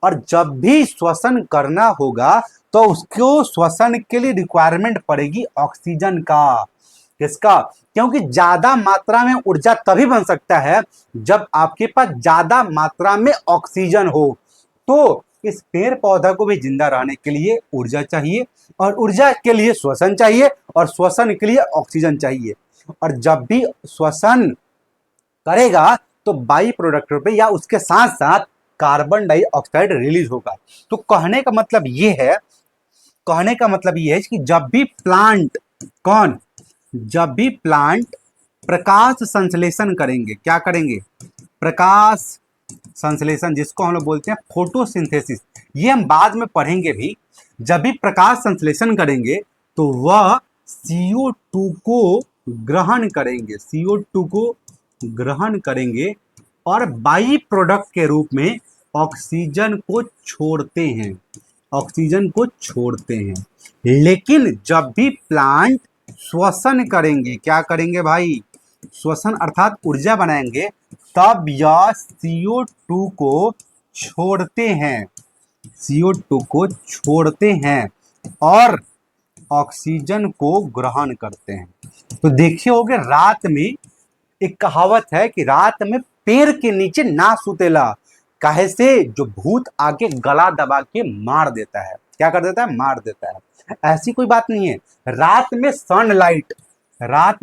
और जब भी श्वसन करना होगा तो उसको श्वसन के लिए रिक्वायरमेंट पड़ेगी ऑक्सीजन का। किसका? क्योंकि ज्यादा मात्रा में ऊर्जा तभी बन सकता है जब आपके पास ज्यादा मात्रा में ऑक्सीजन हो। तो इस पेड़ पौधा को भी जिंदा रहने के लिए ऊर्जा चाहिए, और ऊर्जा के लिए श्वसन चाहिए, और श्वसन के लिए ऑक्सीजन चाहिए। और जब भी श्वसन करेगा तो बाई प्रोडक्ट पे या उसके साथ साथ कार्बन डाइऑक्साइड रिलीज होगा। तो कहने का मतलब ये है कि जब भी प्लांट जब भी प्लांट प्रकाश संश्लेषण करेंगे, क्या करेंगे? प्रकाश संश्लेषण, जिसको हम लोग बोलते हैं फोटोसिंथेसिस, ये हम बाद में पढ़ेंगे भी। जब भी प्रकाश संश्लेषण करेंगे तो वह CO2 को ग्रहण करेंगे, CO2 को ग्रहण करेंगे और बाई प्रोडक्ट के रूप में ऑक्सीजन को छोड़ते हैं। ऑक्सीजन को छोड़ते हैं। लेकिन जब भी प्लांट श्वसन करेंगे, क्या करेंगे भाई? श्वसन अर्थात ऊर्जा बनाएंगे, तब यह CO2 को छोड़ते हैं। CO2 को छोड़ते हैं और ऑक्सीजन को ग्रहण करते हैं। तो देखिए होगे, रात में एक कहावत है कि रात में पेड़ के नीचे ना सुतेला, काहे से? जो भूत आके गला दबा के मार देता है। क्या कर देता है? मार देता है। ऐसी कोई बात नहीं है। रात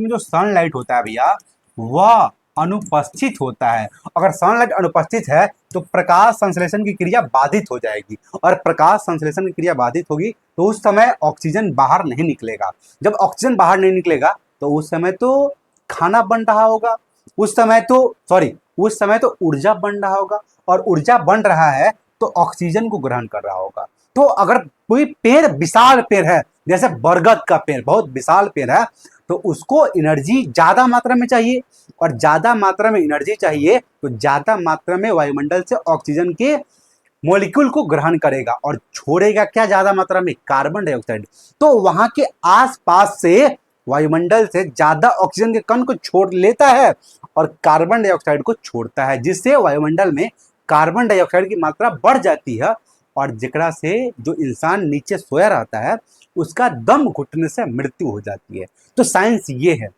में जो सनलाइट होता है भैया, वह अनुपस्थित होता है। अगर सनलाइट अनुपस्थित है तो प्रकाश संश्लेषण की क्रिया बाधित हो जाएगी, और प्रकाश संश्लेषण की क्रिया बाधित होगी तो उस समय ऑक्सीजन बाहर नहीं निकलेगा। जब ऑक्सीजन बाहर नहीं निकलेगा तो उस समय तो खाना बन रहा होगा, उस समय तो ऊर्जा बन रहा होगा, और ऊर्जा बन रहा है तो ऑक्सीजन को ग्रहण कर रहा होगा। तो अगर कोई पेड़ विशाल पेड़ है, जैसे बरगद का पेड़ बहुत विशाल पेड़ है, तो उसको एनर्जी ज्यादा मात्रा में चाहिए, और ज्यादा मात्रा में एनर्जी चाहिए तो ज्यादा मात्रा में वायुमंडल से ऑक्सीजन के मॉलिक्यूल को ग्रहण करेगा और छोड़ेगा क्या ज्यादा मात्रा में, कार्बन डाइऑक्साइड। तो वहां के आसपास से वायुमंडल से ज्यादा ऑक्सीजन के कण को छोड़ लेता है और कार्बन डाइऑक्साइड को छोड़ता है, जिससे वायुमंडल में कार्बन डाइऑक्साइड की मात्रा बढ़ जाती है और जेकरा से जो इंसान नीचे सोया रहता है उसका दम घुटने से मृत्यु हो जाती है। तो साइंस ये है,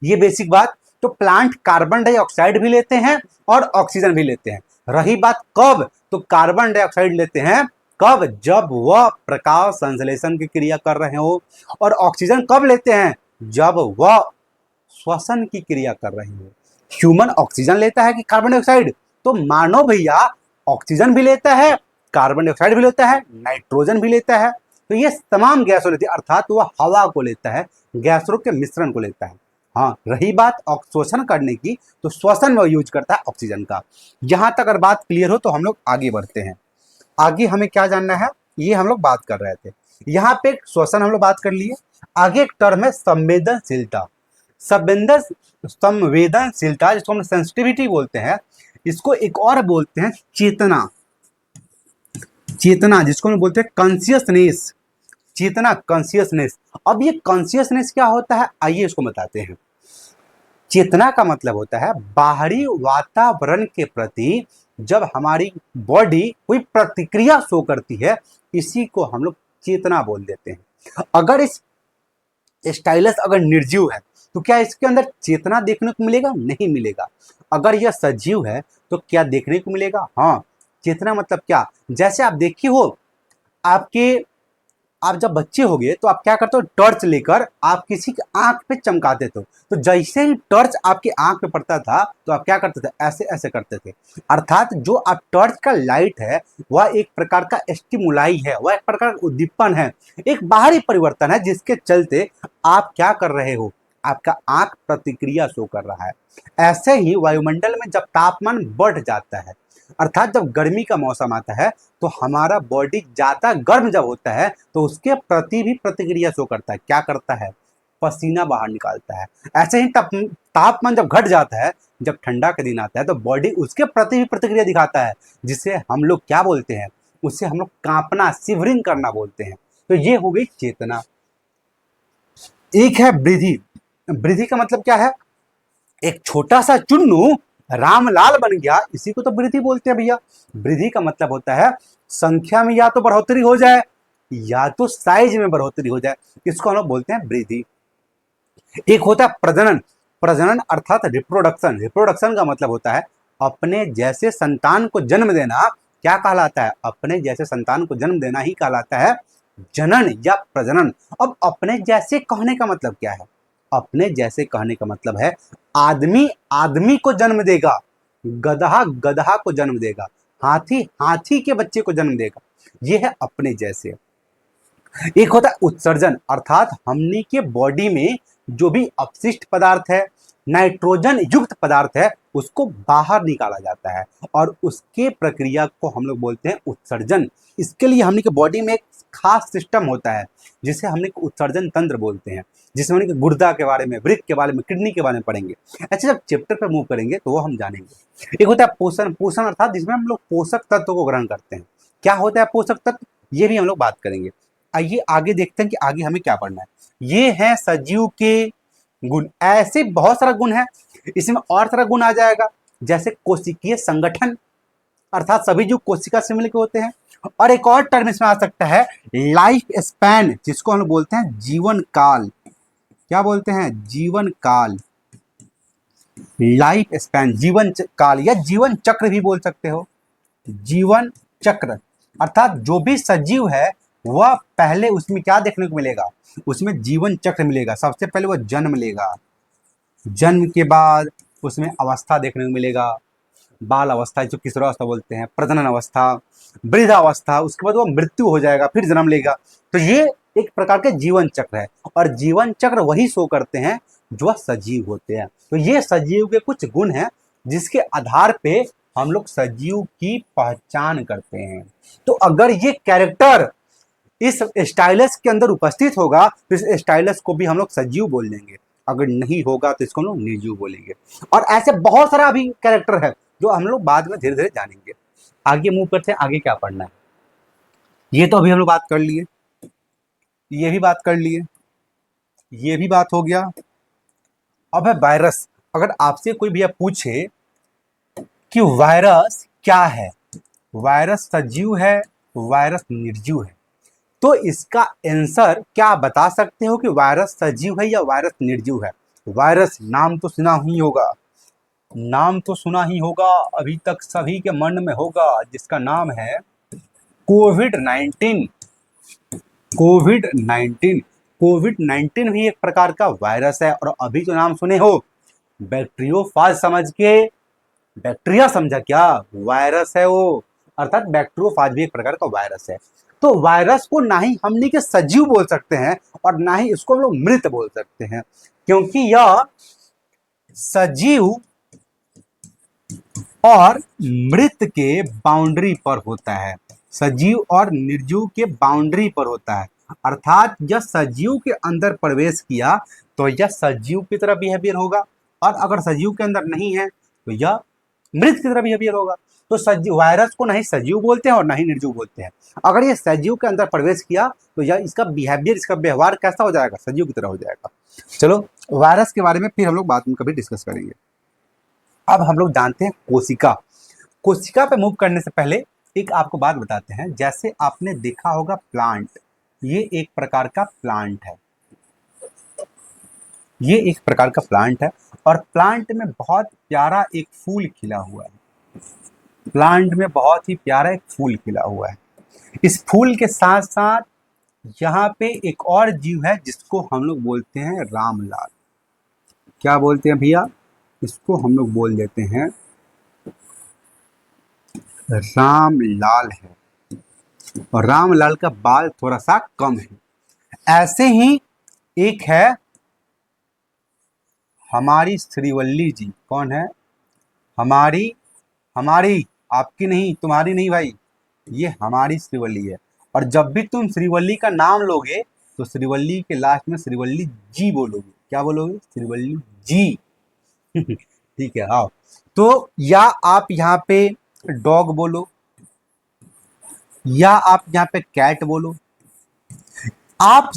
ये बेसिक बात। तो प्लांट कार्बन डाइऑक्साइड भी लेते हैं और ऑक्सीजन भी लेते हैं। रही बात कब, तो कार्बन डाइऑक्साइड लेते हैं कब, जब वह प्रकाश संश्लेषण की क्रिया कर रहे हो, और ऑक्सीजन कब लेते हैं, जब वह श्वसन की क्रिया कर रहे हो। ह्यूमन ऑक्सीजन लेता है कि कार्बन डाइऑक्साइड, तो मानव भैया ऑक्सीजन भी लेता है, कार्बन डाइऑक्साइड भी लेता है, नाइट्रोजन भी लेता है। तो ये तमाम गैसों लेती है, अर्थात वह हवा को लेता है, गैसों के मिश्रण को लेता है। हाँ, रही बात श्वसन करने की, तो श्वसन में यूज करता है ऑक्सीजन का। यहां तक अगर बात क्लियर हो तो हम लोग आगे बढ़ते हैं। आगे हमें क्या जानना है, ये हम लोग बात कर रहे थे। यहाँ पे श्वसन हम लोग बात कर लिए। आगे एक टर्म है संवेदनशीलता। संवेदनशीलता जिसको हम सेंसिटिविटी बोलते हैं, इसको एक और बोलते हैं चेतना। चेतना जिसको हम बोलते हैं कॉन्शियसनेस, चेतना, कॉन्शियसनेस। अब ये कॉन्शियसनेस क्या होता है, आइए इसको बताते हैं। चेतना का मतलब होता है बाहरी वातावरण के प्रति जब हमारी बॉडी कोई प्रतिक्रिया शो करती है, इसी को हम लोग चेतना बोल देते हैं। अगर इस स्टाइलस अगर निर्जीव है तो क्या इसके अंदर चेतना देखने को मिलेगा, नहीं मिलेगा। अगर यह सजीव है तो क्या देखने को मिलेगा, हाँ। चेतना मतलब क्या, जैसे आप देखिए हो, आप जब बच्चे हो गए तो आप क्या करते हो, टॉर्च लेकर आप किसी की आंख पे चमकाते थे। तो जैसे ही टॉर्च आपकी आंख पे पड़ता था तो आप क्या करते थे, ऐसे ऐसे करते थे। अर्थात जो आप टॉर्च का लाइट है वह एक प्रकार का स्टिमुलाई है, वह एक प्रकार का उद्दीपन है, एक बाहरी परिवर्तन है, जिसके चलते आप क्या कर रहे हो, आपका आंख प्रतिक्रिया शो कर रहा है। ऐसे ही वायुमंडल में जब तापमान बढ़ जाता है, अर्थात जब गर्मी का मौसम आता है, तो हमारा बॉडी ज्यादा गर्म जब होता है तो उसके प्रति भी प्रतिक्रिया शो करता है। क्या करता है, पसीना बाहर निकालता है। ऐसे ही तापमान जब घट जाता है, जब ठंडा का दिन आता है, तो बॉडी उसके प्रति भी प्रतिक्रिया दिखाता है, जिसे हम लोग क्या बोलते हैं, उससे हम लोग कांपना, शिवरिंग करना बोलते हैं। तो ये हो गई चेतना। एक है वृद्धि। वृद्धि का मतलब क्या है, एक छोटा सा चुन्नू रामलाल बन गया, इसी को तो वृद्धि बोलते हैं भैया। वृद्धि का मतलब होता है संख्या में या तो बढ़ोतरी हो जाए या तो साइज में बढ़ोतरी हो जाए, इसको हम लोग बोलते हैं वृद्धि। एक होता है प्रजनन। प्रजनन अर्थात रिप्रोडक्शन। रिप्रोडक्शन का मतलब होता है अपने जैसे संतान को जन्म देना। क्या कहलाता है, अपने जैसे संतान को जन्म देना ही कहलाता है जनन या प्रजनन। अब अपने जैसे कहने का मतलब क्या है, अपने जैसे कहने का मतलब है आदमी आदमी को जन्म देगा, गधा गधा को जन्म देगा, हाथी हाथी के बच्चे को जन्म देगा, ये है अपने जैसे। एक होता है उत्सर्जन, अर्थात हमनी के बॉडी में जो भी अपशिष्ट पदार्थ है, नाइट्रोजन युक्त पदार्थ है, उसको बाहर निकाला जाता है और उसके प्रक्रिया को हम लोग बोलते हैं उत्सर्जन। इसके लिए हमनी के बॉडी में एक खास सिस्टम होता है जिसे हमने उत्सर्जन तंत्र बोलते हैं, जिसमें हमने गुर्दा के बारे में, वृक्क के बारे में, किडनी के बारे में पढ़ेंगे। अच्छा, जब चैप्टर पर मूव करेंगे तो वो हम जानेंगे। एक होता है पोषण। पोषण अर्थात जिसमें हम लोग पोषक तत्व को ग्रहण करते हैं। क्या होता है पोषक तत्व, ये भी हम लोग बात करेंगे। आइए आगे देखते हैं कि आगे हमें क्या पढ़ना है। ये है सजीव के गुण। ऐसे बहुत सारा गुण है, इसमें और सारा गुण आ जाएगा, जैसे कोशिकीय संगठन, अर्थात सभी जो कोशिका से मिलकर होते हैं। और एक और टर्म इसमें आ सकता है लाइफ स्पैन, जिसको हम बोलते हैं जीवन काल। क्या बोलते हैं, जीवन काल, लाइफ स्पैन, जीवन काल या जीवन चक्र भी बोल सकते हो। जीवन चक्र अर्थात जो भी सजीव है वह पहले उसमें क्या देखने को मिलेगा, उसमें जीवन चक्र मिलेगा। सबसे पहले वह जन्म लेगा, जन्म के बाद उसमें अवस्था देखने को मिलेगा, बाल अवस्था जो किशोरावस्था बोलते हैं, प्रजनन अवस्था, वृद्धावस्था, उसके बाद वो मृत्यु हो जाएगा, फिर जन्म लेगा। तो ये एक प्रकार के जीवन चक्र है और जीवन चक्र वही शो करते हैं जो सजीव होते हैं। तो ये सजीव के कुछ गुण हैं जिसके आधार पे हम लोग सजीव की पहचान करते हैं। तो अगर ये कैरेक्टर इस स्टाइलस के अंदर उपस्थित होगा तो इस स्टाइलस को भी हम लोग सजीव बोल देंगे, अगर नहीं होगा तो इसको हम लोग निर्जीव बोलेंगे। और ऐसे बहुत सारा अभी कैरेक्टर है जो हम लोग बाद में धीरे धीरे जानेंगे। आगे मूव करते हैं, आगे क्या पढ़ना है। ये तो अभी हम लोग बात कर लिए, ये भी बात कर लिए, ये भी बात हो गया। अब है वायरस। अगर आपसे कोई भैया पूछे कि वायरस क्या है, वायरस सजीव है, वायरस निर्जीव है, तो इसका आंसर क्या आप बता सकते हो कि वायरस सजीव है या वायरस निर्जीव है। वायरस नाम तो सुना ही होगा, नाम तो सुना ही होगा, अभी तक सभी के मन में होगा, जिसका नाम है कोविड-19। कोविड-19, कोविड-19 भी एक प्रकार का वायरस है। और अभी जो नाम सुने हो बैक्टीरियोफाज समझ के, बैक्टीरिया समझा क्या, वायरस है वो, अर्थात बैक्टीरियोफाज भी एक प्रकार का वायरस है। तो वायरस को ना ही हमने के सजीव बोल सकते हैं और ना ही इसको हम लोग मृत बोल सकते हैं, क्योंकि यह सजीव और मृत के बाउंड्री पर होता है, सजीव और निर्जीव के बाउंड्री पर होता है। अर्थात यह सजीव के अंदर प्रवेश किया तो यह सजीव की तरह बिहेवियर होगा, और अगर सजीव के अंदर नहीं है तो यह मृत की तरह बिहेवियर होगा। तो सजीव वायरस को नहीं सजीव बोलते हैं और ना ही निर्जीव बोलते हैं। अगर ये सजीव के अंदर प्रवेश किया तो यह इसका बिहेवियर, इसका व्यवहार कैसा हो जाएगा, सजीव की तरह हो जाएगा। चलो वायरस के बारे में फिर हम लोग बाद में कभी डिस्कस करेंगे। अब हम लोग जानते हैं कोशिका। कोशिका पे मूव करने से पहले एक आपको बात बताते हैं। जैसे आपने देखा होगा प्लांट, ये एक प्रकार का प्लांट है, ये एक प्रकार का प्लांट है, और प्लांट में बहुत प्यारा एक फूल खिला हुआ है, प्लांट में बहुत ही प्यारा एक फूल खिला हुआ है। इस फूल के साथ साथ यहाँ पे एक और जीव है जिसको हम लोग बोलते हैं रामलाल। क्या बोलते हैं भैया, इसको हम लोग बोल देते हैं रामलाल है, और रामलाल का बाल थोड़ा सा कम है। ऐसे ही एक है हमारी श्रीवल्ली जी। कौन है, हमारी, हमारी, आपकी नहीं, तुम्हारी नहीं भाई, ये हमारी श्रीवल्ली है। और जब भी तुम श्रीवल्ली का नाम लोगे तो श्रीवल्ली के लास्ट में श्रीवल्ली जी बोलोगे। क्या बोलोगे, श्रीवल्ली जी। ठीक है, आओ। तो या आप यहाँ पे डॉग बोलो, या आप यहाँ पे कैट बोलो। आप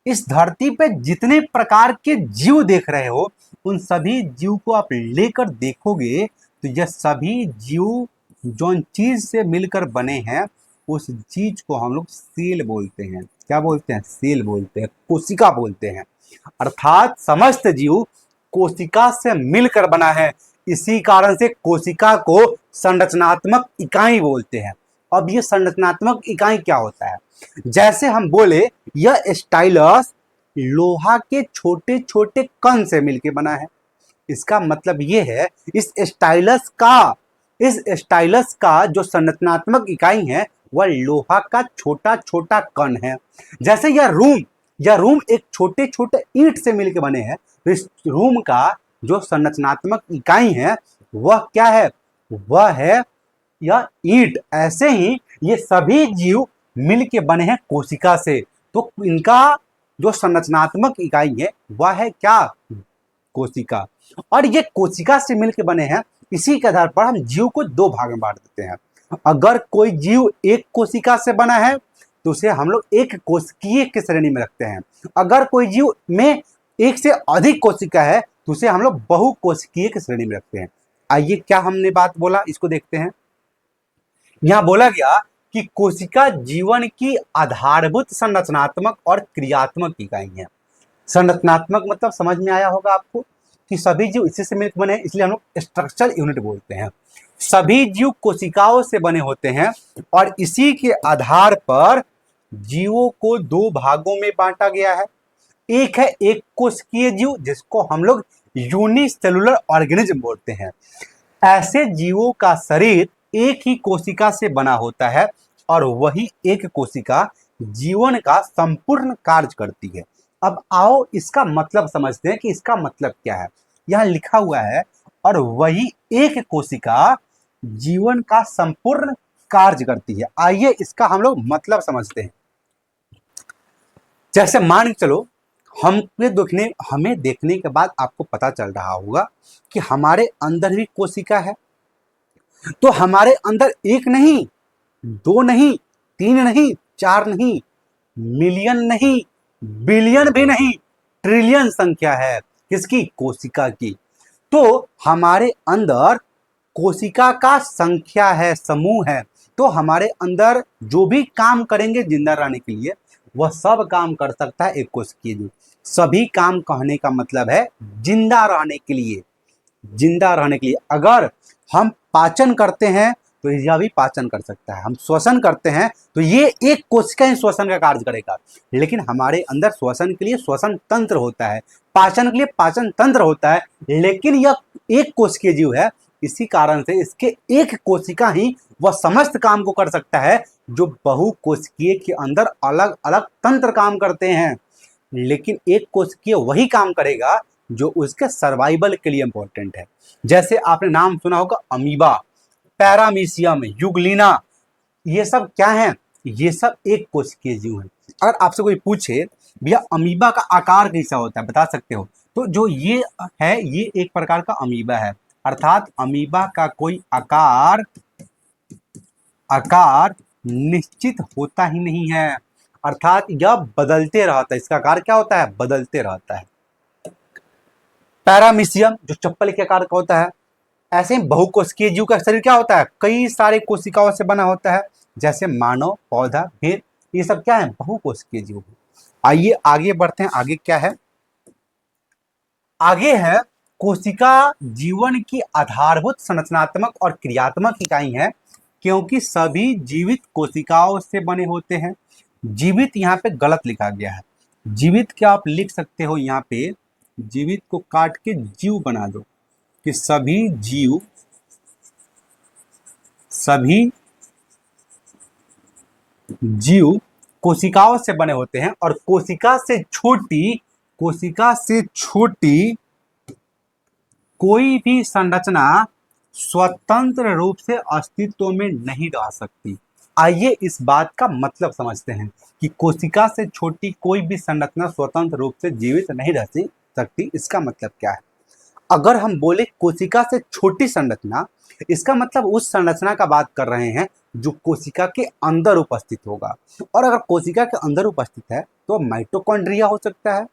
इस धरती पे जितने प्रकार के जीव देख रहे हो उन सभी जीव को आप लेकर देखोगे तो यह सभी जीव जो चीज से मिलकर बने हैं उस चीज को हम लोग सेल बोलते हैं। क्या बोलते हैं, सेल बोलते हैं, कोशिका बोलते हैं। अर्थात समस्त जीव कोशिका से मिलकर बना है, इसी कारण से कोशिका को संरचनात्मक इकाई बोलते हैं। अब ये संरचनात्मक इकाई क्या होता है, जैसे हम बोले यह स्टाइलस लोहा के छोटे छोटे कण से मिलकर बना है। इसका मतलब यह है इस स्टाइलस का जो संरचनात्मक इकाई है वह लोहा का छोटा छोटा कण है। जैसे यह रूम एक छोटे छोटे ईंट से मिलकर बने हैं, तो इस रूम का जो संरचनात्मक इकाई है वह क्या है, वह है यह ईंट। ऐसे ही ये सभी जीव मिलके बने हैं कोशिका से, तो इनका जो संरचनात्मक इकाई है वह है क्या, कोशिका। और ये कोशिका से मिलके बने हैं, इसी के आधार पर हम जीव को दो भाग में बांट देते हैं। अगर कोई जीव एक कोशिका से बना है तो उसे हम लोग एक कोशिकीय की श्रेणी में रखते हैं। अगर कोई जीव में एक से अधिक कोशिका है तो उसे हम लोग बहुकोशिकीय की श्रेणी में रखते हैं। आइए क्या हमने बात बोला इसको देखते हैं। यहां बोला गया कि कोशिका जीवन की आधारभूत संरचनात्मक और क्रियात्मक इकाई है। संरचनात्मक मतलब समझ में आया होगा आपको कि सभी जीव इसी से मिलकर बने हैं, इसलिए हम लोग स्ट्रक्चरल यूनिट बोलते हैं। सभी जीव कोशिकाओं से बने होते हैं और इसी के आधार पर जीवों को दो भागों में बांटा गया है। एक है एक कोशिकीय जीव जिसको हम लोग यूनिसेलुलर ऑर्गेनिज्म बोलते हैं। ऐसे जीवों का शरीर एक ही कोशिका से बना होता है और वही एक कोशिका जीवन का संपूर्ण कार्य करती है। अब आओ इसका मतलब समझते हैं कि इसका मतलब क्या है। यह लिखा हुआ है और वही एक कोशिका जीवन का संपूर्ण कार्य करती है। आइए इसका हम लोग मतलब समझते हैं। जैसे मान के चलो हमें देखने के बाद आपको पता चल रहा होगा कि हमारे अंदर भी कोशिका है। तो हमारे अंदर एक नहीं, दो नहीं, तीन नहीं, चार नहीं, मिलियन नहीं, बिलियन भी नहीं, ट्रिलियन संख्या है किसकी? कोशिका की। तो हमारे अंदर कोशिका का संख्या है, समूह है। तो हमारे अंदर जो भी काम करेंगे जिंदा रहने के लिए, वह सब काम कर सकता है एक कोशिकीय जीव। सभी काम कहने का मतलब है जिंदा रहने के लिए, जिंदा रहने के लिए। अगर हम पाचन करते हैं तो यह भी पाचन कर सकता है, हम श्वसन करते हैं तो ये एक कोशिका ही श्वसन का कार्य करेगा। लेकिन हमारे अंदर श्वसन के लिए श्वसन तंत्र होता है, पाचन के लिए पाचन तंत्र होता है, लेकिन यह एक कोशिकीय जीव है। इसी कारण से इसके एक कोशिका ही वह समस्त काम को कर सकता है, जो बहुकोशिकीय के अंदर अलग अलग तंत्र काम करते हैं। लेकिन एक कोशिकीय वही काम करेगा जो उसके सर्वाइवल के लिए इंपॉर्टेंट है। जैसे आपने नाम सुना होगा अमीबा, पैरामीशियम, युगलिना, ये सब क्या है? ये सब एक कोशिकीय जीव है। अगर आपसे कोई पूछे भैया अमीबा का आकार कैसा होता है, बता सकते हो? तो जो ये है, ये एक प्रकार का अमीबा है। अर्थात अमीबा का कोई आकार निश्चित होता ही नहीं है, अर्थात यह बदलते रहता है। इसका आकार क्या होता है? बदलते रहता है। पैरामीशियम जो चप्पल के आकार का होता है, ऐसे ही बहुकोशिकीय जीव का शरीर क्या होता है? कई सारे कोशिकाओं से बना होता है, जैसे मानव, पौधा, भेड़, ये सब क्या है? बहुकोशिकीय जीव। आइए आगे बढ़ते हैं। आगे क्या है? आगे है कोशिका जीवन की आधारभूत संरचनात्मक और क्रियात्मक इकाई है, क्योंकि सभी जीवित कोशिकाओं से बने होते हैं। जीवित यहाँ पे गलत लिखा गया है। जीवित क्या आप लिख सकते हो? यहाँ पे जीवित को काट के जीव बना दो, कि सभी जीव कोशिकाओं से बने होते हैं, और कोशिका से छोटी कोई भी संरचना स्वतंत्र रूप से अस्तित्व में नहीं रह सकती। आइए इस बात का मतलब समझते हैं कि कोशिका से छोटी कोई भी संरचना स्वतंत्र रूप से जीवित नहीं रह सकती। इसका मतलब क्या है? अगर हम बोले कोशिका से छोटी संरचना, इसका मतलब उस संरचना का बात कर रहे हैं जो कोशिका के अंदर उपस्थित होगा। और अगर कोशिका के अंदर उपस्थित है तो माइटोकॉन्ड्रिया हो सकता है,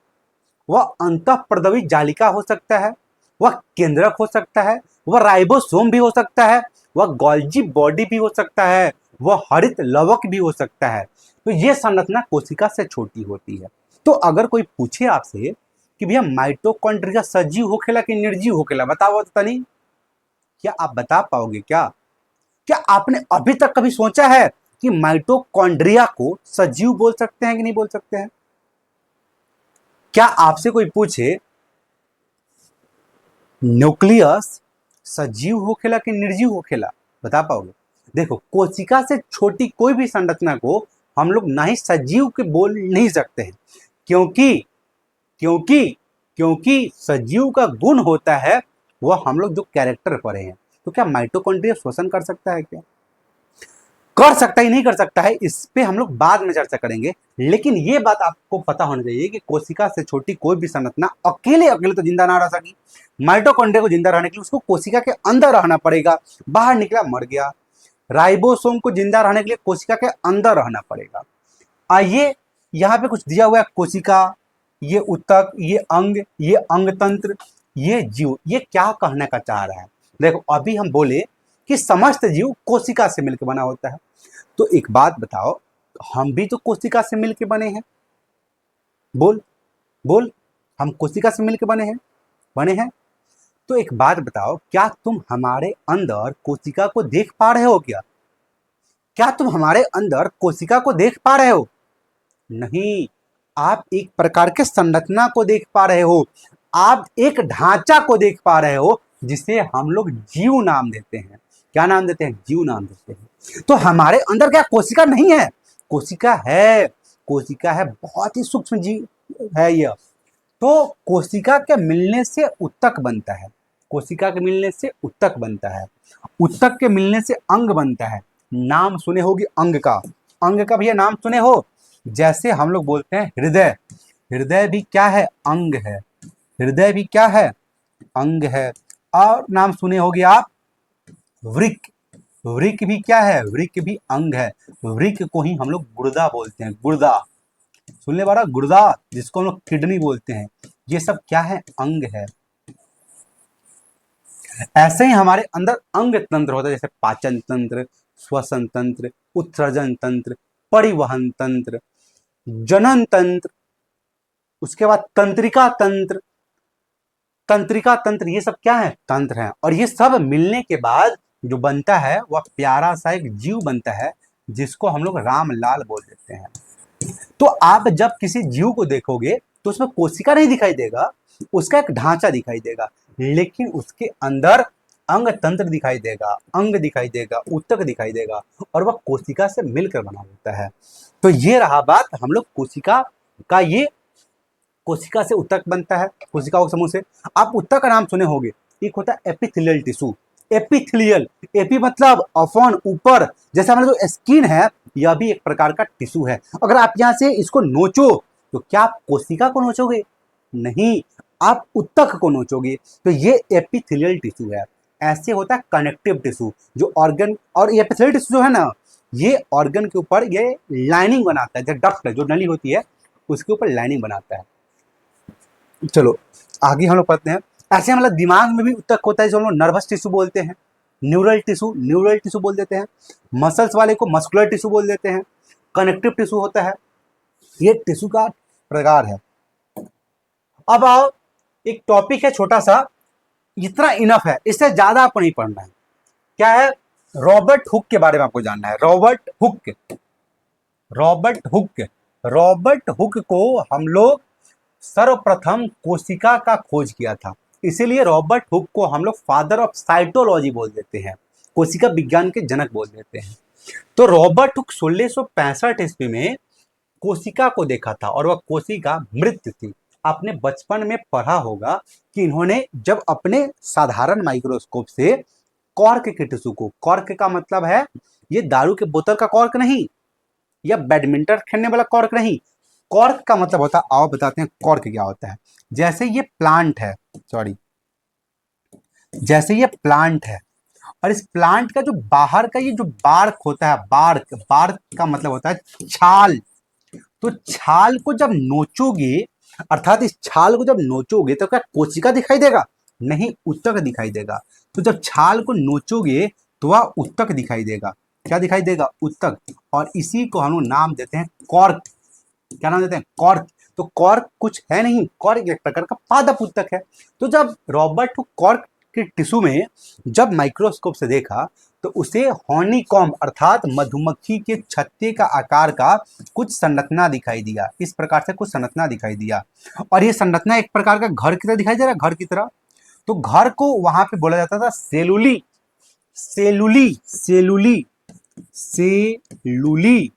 वह अंतःप्रदवी जालिका हो सकता है, वह केंद्रक हो सकता है, वह राइबोसोम भी हो सकता है, वह गोल्जी बॉडी भी हो सकता है, वह हरित लवक भी हो सकता है। तो ये संरचना कोशिका से छोटी होती है। तो अगर कोई पूछे आपसे कि भैया माइटोकॉन्ड्रिया सजीव होखेला कि निर्जीव होखेला, बताओ तो तनी, क्या आप बता पाओगे? क्या आपने अभी तक कभी सोचा है कि माइटोकॉन्ड्रिया को सजीव बोल सकते हैं कि नहीं बोल सकते हैं? क्या आपसे कोई पूछे न्यूक्लियस सजीव होखेला कि निर्जीव होखेला, बता पाओगे? देखो, कोशिका से छोटी कोई भी संरचना को हम लोग ना ही सजीव के बोल नहीं सकते हैं, क्योंकि सजीव का गुण होता है वह हम लोग जो कैरेक्टर पढ़े हैं। तो क्या माइटोकॉन्ड्रिया श्वसन कर सकता है? क्या कर सकता ही नहीं कर सकता है, इस पे हम लोग बाद में चर्चा करेंगे। लेकिन ये बात आपको पता होना चाहिए कि कोशिका से छोटी कोई भी संरचना अकेले तो जिंदा ना रह सकी। माइटोकॉन्ड्रिया को जिंदा रहने के लिए उसको कोशिका के अंदर रहना पड़ेगा, बाहर निकला मर गया। राइबोसोम को जिंदा रहने के लिए कोशिका के अंदर रहना पड़ेगा। आइए, यहाँ पे कुछ दिया हुआ है, कोशिका, ये ऊतक, ये अंग तंत्र, ये जीव, ये क्या कहने का चाह रहा है? देखो, अभी हम बोले कि समस्त जीव कोशिका से मिलकर बना होता है, तो एक बात बताओ, हम भी तो कोशिका से मिलकर बने हैं। बोल, हम कोशिका से मिलकर बने हैं। तो एक बात बताओ, क्या तुम हमारे अंदर कोशिका को देख पा रहे हो? क्या तुम हमारे अंदर कोशिका को देख पा रहे हो? नहीं, आप एक प्रकार के संरचना को देख पा रहे हो, आप एक ढांचा को देख पा रहे हो, जिसे हम लोग जीव नाम देते हैं। क्या नाम देते हैं? जीव नाम देते हैं। तो हमारे अंदर क्या कोशिका नहीं है? कोशिका है, बहुत ही सूक्ष्म जीव है यह। तो कोशिका के मिलने से ऊतक बनता है, ऊतक के मिलने से अंग बनता है। नाम सुने होगी अंग का भैया नाम सुने हो? जैसे हम लोग बोलते हैं हृदय भी क्या है? अंग है। हृदय भी क्या है? अंग है। और नाम सुने होगे आप वृक्क, वृक्क भी क्या है, वृक्क भी अंग है। वृक्क को ही हम लोग गुर्दा बोलते हैं, गुर्दा। सुन ले बारा, गुर्दा जिसको हम लोग किडनी बोलते हैं, ये सब क्या है, अंग है। ऐसे ही हमारे अंदर अंग तंत्र होता है, जैसे पाचन तंत्र, श्वसन तंत्र, उत्सर्जन तंत्र, परिवहन तंत्र, जनन तंत्र, उसके बाद तंत्रिका तंत्र। तंत्रिका तंत्र, ये सब क्या है, तंत्र है। और ये सब मिलने के बाद जो बनता है वह प्यारा सा एक जीव बनता है, जिसको हम लोग रामलाल बोल देते हैं। तो आप जब किसी जीव को देखोगे तो उसमें कोशिका नहीं दिखाई देगा, उसका एक ढांचा दिखाई देगा, लेकिन उसके अंदर अंग तंत्र दिखाई देगा, अंग दिखाई देगा, ऊतक दिखाई देगा, और वह कोशिका से मिलकर बना होता है। तो ये रहा बात हम लोग कोशिका का, ये कोशिका से ऊतक बनता है, कोशिकाओं के समूह से। आप ऊतक का नाम सुने होंगे, एक होता है एपिथेलियल टिश्यू। एपिथेलियल, एपी मतलब अपॉन, ऊपर, जैसे हमारा जो स्किन है, यह भी एक प्रकार का टिश्यू है। अगर आप यहाँ से इसको नोचो तो क्या आप कोशिका को नोचोगे? नहीं, आप ऊतक को नोचोगे। तो ये एपिथेलियल टिश्यू है। ऐसे होता है कनेक्टिव टिश्यू, जो ऑर्गन, और ये एपिथेलियल टिश्यू जो है ना, ये ऑर्गन के ऊपर ये लाइनिंग बनाता है, जो डक्ट जो नली होती है उसके ऊपर लाइनिंग बनाता है। चलो आगे हम लोग पढ़ते हैं। ऐसे मतलब दिमाग में भी ऊतक होता है, जो हम लोग नर्वस टिश्यू बोलते हैं, न्यूरल टिश्यू, न्यूरल टिश्यू बोल देते हैं। मसल्स वाले को मस्कुलर टिश्यू बोल देते हैं। कनेक्टिव टिश्यू होता है, ये टिश्यू का प्रकार है। अब आओ, एक टॉपिक है छोटा सा, इतना इनफ है, इससे ज्यादा आपको नहीं पढ़ना है। क्या है? रॉबर्ट हुक के बारे में आपको जानना है। Robert Hooke, Robert Hooke, Robert Hooke को हम लोग सर्वप्रथम कोशिका का खोज किया था, इसीलिए रॉबर्ट हुक को हम लोग फादर ऑफ साइटोलॉजी बोल देते हैं, कोशिका विज्ञान के जनक बोल देते हैं। तो रॉबर्ट हुक 1665 ईस्वी में कोशिका को देखा था, और वह कोशिका मृत थी। आपने बचपन में पढ़ा होगा कि इन्होंने जब अपने साधारण माइक्रोस्कोप से कॉर्क के टिश्यू को, कॉर्क का मतलब है ये दारू के बोतल का कॉर्क नहीं, या बैडमिंटन खेलने वाला कॉर्क नहीं, कॉर्क का मतलब होता है, आओ बताते हैं कॉर्क क्या होता है। जैसे ये प्लांट है, सॉरी, जैसे ये प्लांट है, और इस प्लांट का जो बाहर का ये जो बार्क होता है, बार्क, बार्क का मतलब होता है छाल। तो छाल को जब नोचोगे, अर्थात इस छाल को जब नोचोगे तो क्या कोशिका दिखाई देगा? नहीं, ऊतक दिखाई देगा। तो जब छाल को नोचोगे तो वह ऊतक दिखाई देगा। क्या दिखाई देगा? ऊतक। और इसी को हम लोग नाम देते हैं कॉर्क। क्या नाम देते हैं? कॉर्क। तो कॉर्क कुछ है नहीं, कॉर्क एक प्रकार का पादप ऊतक है। तो जब रॉबर्ट हुक कॉर्क के टिश्यू में जब माइक्रोस्कोप से देखा तो उसे हॉनीकॉम्ब अर्थात मधुमक्खी के छत्ते का आकार का कुछ संरचना दिखाई दिया। इस प्रकार से कुछ संरचना दिखाई दिया, और ये संरचना एक प्रकार का घर की तरह दिखाई दे रहा है, घर की तरह। तो घर को वहां पे बोला जाता था सेलुली, सेलुली, सेलुली, सेलुली।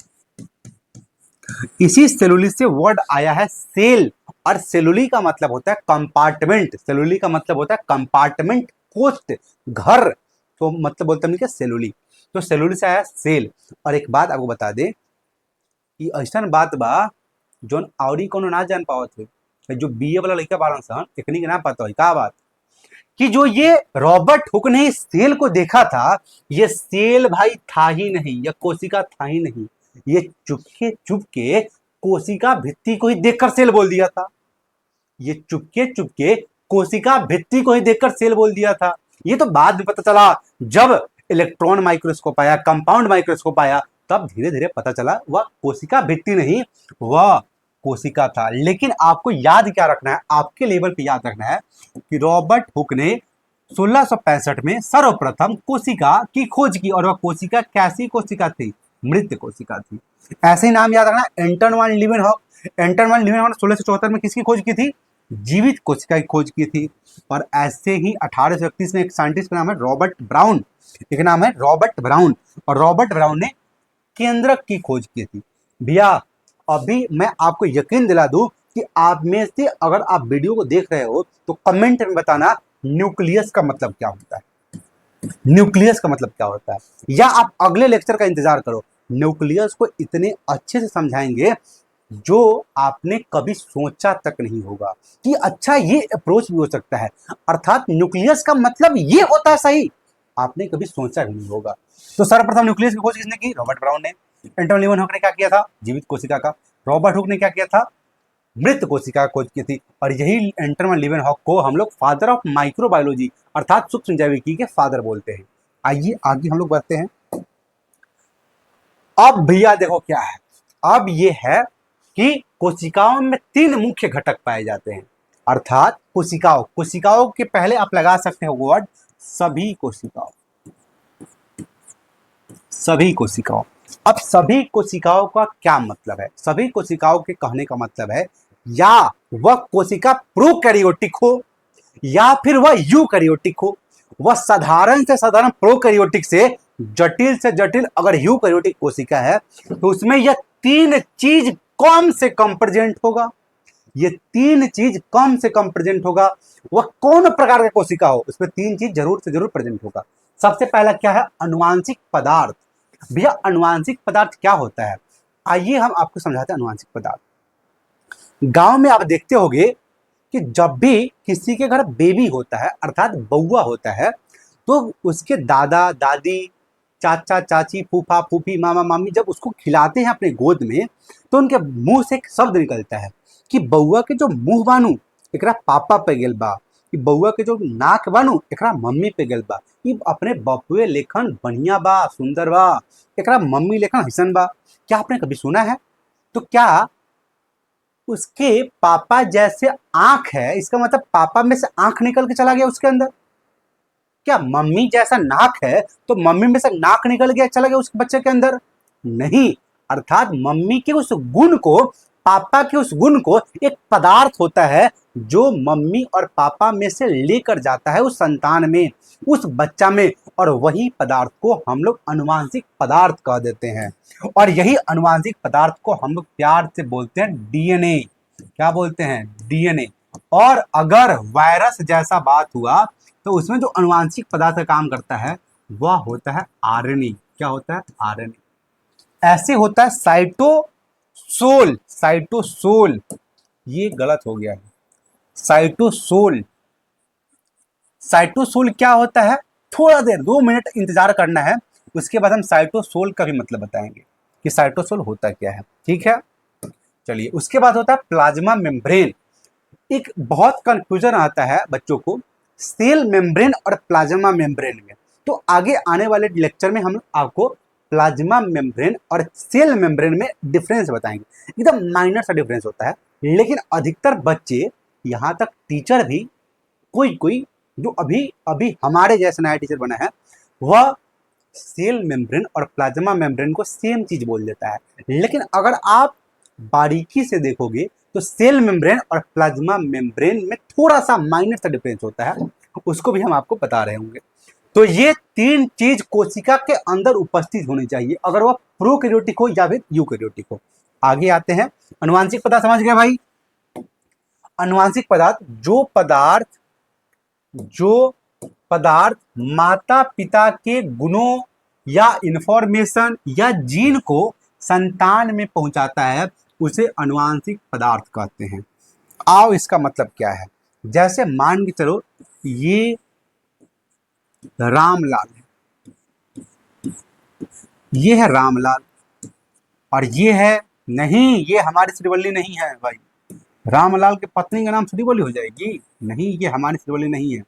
इसी सेलुली से वर्ड आया है सेल, और सेलुली का मतलब होता है कंपार्टमेंट। सेलुली का मतलब होता है कंपार्टमेंट, कोष्ठ, घर। तो मतलब बोलते हैं सेलुली। तो सेलुली से आया सेल। और एक बात आपको बता दे कि ऐसा बात बा जोन आवरी कोनो ना जान पावत हो, जो बीए वाला लड़का बारन सन एकनी के ना पता हो का बात, कि जो ये रॉबर्ट हुक ने सेल को देखा था, ये सेल भाई था ही नहीं, या कोशिका था ही नहीं, ये चुपके चुपके कोशिका भित्ति को ही देखकर सेल बोल दिया था। ये चुपके चुपके कोशिका भित्ति को ही देखकर सेल बोल दिया था। ये तो बाद में पता चला, जब इलेक्ट्रॉन माइक्रोस्कोप आया, कंपाउंड माइक्रोस्कोप आया, तब धीरे धीरे पता चला वह कोशिका भित्ति नहीं, वह कोशिका था। लेकिन आपको याद क्या रखना है, आपके लेवल पे याद रखना है कि रॉबर्ट हुक ने 1665 में सर्वप्रथम कोशिका की खोज की, और वह कोशिका कैसी कोशिका थी? मृत कोशिका थी। ऐसे ही नाम याद रखना, एंटन वान लीवेनहॉक। एंटन वान लीवेनहॉक ने 1674 में किसकी खोज की थी? जीवित कोशिका की खोज की थी। और ऐसे ही 1831 में एक साइंटिस्ट का नाम है रॉबर्ट ब्राउन, एक नाम है रॉबर्ट ब्राउन, और रॉबर्ट ब्राउन ने केंद्रक की खोज की थी। भैया अभी मैं आपको यकीन दिला दूं कि आप में से अगर आप वीडियो को देख रहे हो तो कमेंट में बताना न्यूक्लियस का मतलब क्या होता है, न्यूक्लियस का मतलब क्या होता है, या आप अगले लेक्चर का इंतजार करो। न्यूक्लियस को इतने अच्छे से समझाएंगे जो आपने कभी सोचा तक नहीं होगा कि अच्छा ये अप्रोच भी हो सकता है। अर्थात न्यूक्लियस का मतलब ये होता है, सही, आपने कभी सोचा भी नहीं होगा। तो सर्वप्रथम न्यूक्लियस की खोज किसने की? रॉबर्ट ब्राउन ने। एंटोन लीवन ने क्या किया था? जीवित कोशिका का। रॉबर्ट हुक ने क्या किया था? मृत कोशिका की खोज की थी। और यही एंटोन लीवेनहॉक को हम लोग फादर ऑफ माइक्रोबायोलॉजी अर्थात सूक्ष्म जैविकी के फादर बोलते हैं। आइए आगे हम लोग बढ़ते हैं। अब भैया देखो क्या है, अब ये है कि कोशिकाओं में 3 मुख्य घटक पाए जाते हैं, अर्थात कोशिकाओं के पहले आप लगा सकते हो वर्ड सभी कोशिकाओं। सभी कोशिकाओं। अब सभी कोशिकाओं का क्या मतलब है? सभी कोशिकाओं के कहने का मतलब है या वह कोशिका प्रोकैरियोटिक हो या फिर वह यूकैरियोटिक हो। वह साधारण से साधारण प्रोकैरियोटिक से जटिल अगर यूकैरियोटिक कोशिका है तो उसमें यह 3 चीज कम से कम प्रेजेंट होगा। ये 3 चीज कम से कम प्रेजेंट होगा। वह कौन प्रकार का कोशिका हो उसमें 3 चीज जरूर से जरूर प्रेजेंट होगा। सबसे पहला क्या है? अनुवांशिक पदार्थ। भैया अनुवांशिक पदार्थ क्या होता है? आइए हम आपको समझाते हैं अनुवांशिक पदार्थ। गांव में आप देखते होंगे कि जब भी किसी के घर बेबी होता है अर्थात बउआ होता है तो उसके दादा दादी, चाचा चाची, फूफा फूफी, मामा मामी जब उसको खिलाते हैं अपने गोद में तो उनके मुंह से एक शब्द निकलता है कि बउआ के जो मुंह बानू एकरा पापा पे गेल बा, कि बउआ के जो नाक बानू एकरा मम्मी पे गेल बा, कि अपने बपुए लेखन बढ़िया बा, सुंदर बा, एकरा मम्मी लेखन हसन बा। क्या आपने कभी सुना है? तो क्या उसके पापा जैसे आंख है इसका मतलब पापा में से आंख निकल के चला गया उसके अंदर? क्या मम्मी जैसा नाक है तो मम्मी में से नाक निकल गया चला गया उस बच्चे के अंदर? नहीं। अर्थात मम्मी के उस गुण को, पापा के उस गुण को एक पदार्थ होता है जो मम्मी और पापा में से लेकर जाता है उस संतान में, उस बच्चा में, और वही पदार्थ को हम लोग अनुवांशिक पदार्थ कह देते हैं। और यही अनुवांशिक पदार्थ को हम लोग प्यार से बोलते हैं डीएनए। क्या बोलते हैं? डीएनए। और अगर वायरस जैसा बात हुआ तो उसमें जो अनुवांशिक पदार्थ का काम करता है वह होता है आरएनए। क्या होता है? आरएनए। ऐसे होता है साइटोसोल। साइटोसोल, ये गलत हो गया है। साइटोसोल। साइटोसोल क्या होता है? थोड़ा देर 2 मिनट इंतजार करना है, उसके बाद हम साइटोसोल का भी मतलब बताएंगे कि साइटोसोल होता क्या है। ठीक है, चलिए। उसके बाद होता है प्लाज्मा मेम्ब्रेन। एक बहुत कंफ्यूजन आता है बच्चों को सेल मेम्ब्रेन और प्लाज्मा मेम्ब्रेन में, तो आगे आने वाले लेक्चर में हम आपको प्लाज्मा मेम्ब्रेन और सेल मेम्ब्रेन में डिफरेंस बताएंगे। एकदम माइनर सा डिफरेंस होता है, लेकिन अधिकतर बच्चे, यहाँ तक टीचर भी, कोई कोई जो अभी अभी हमारे जैसे नया टीचर बना है वह सेल मेम्ब्रेन और प्लाज्मा मेम्ब्रेन को सेम चीज बोल देता है। लेकिन अगर आप बारीकी से देखोगे तो सेल मेम्ब्रेन और प्लाज्मा मेम्ब्रेन में थोड़ा सा माइनर सा डिफरेंस होता है, उसको भी हम आपको बता रहे होंगे। तो ये 3 चीज कोशिका के अंदर उपस्थित होनी चाहिए, अगर वह प्रोकैरियोटिक हो या फिर यूकैरियोटिक हो। आगे आते हैं। अनुवांशिक पदार्थ समझ गए भाई? अनुवांशिक पदार्थ जो पदार्थ माता पिता के गुणों या इंफॉर्मेशन या जीन को संतान में पहुंचाता है उसे अनुवांशिक पदार्थ कहते हैं। आओ इसका मतलब क्या है? जैसे मान के चलो ये रामलाल है, ये है रामलाल, और ये है, नहीं ये हमारी श्रीवल्ली नहीं है भाई। रामलाल की पत्नी का नाम श्रीवल्ली हो जाएगी? नहीं, ये हमारी श्रीवल्ली नहीं है।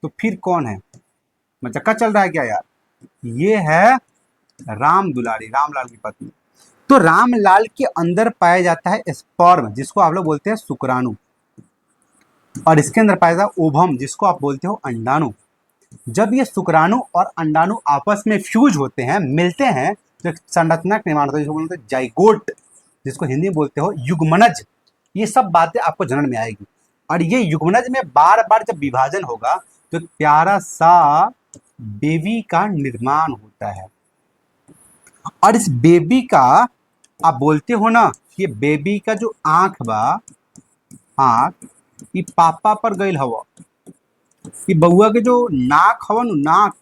तो फिर कौन है? मचक्का चल रहा है क्या यार? ये है राम दुलारी, रामलाल की पत्नी। तो रामलाल के अंदर पाया जाता है स्पर्म, जिसको आप लोग बोलते हैं शुक्राणु, और इसके अंदर पाया जाता है ओवम, जिसको आप बोलते हो अंडाणु। जब ये शुक्राणु और अंडाणु आपस में फ्यूज होते हैं, मिलते हैं, तो एक संरचना का निर्माण होता है जिसको बोलते हैं जाइगोट, जिसको हिंदी में बोलते हो युग्मनज। ये सब बातें आपको जनरल में आएगी। और ये युग्मनज में बार बार जब विभाजन होगा तो एक प्यारा सा बेबी का निर्माण होता है। और इस बेबी का आप बोलते हो ना, ये बेबी का जो आंख बा, आंख, ये पापा पर गईल हवा, ये बउआ के जो नाक हवा, नाक,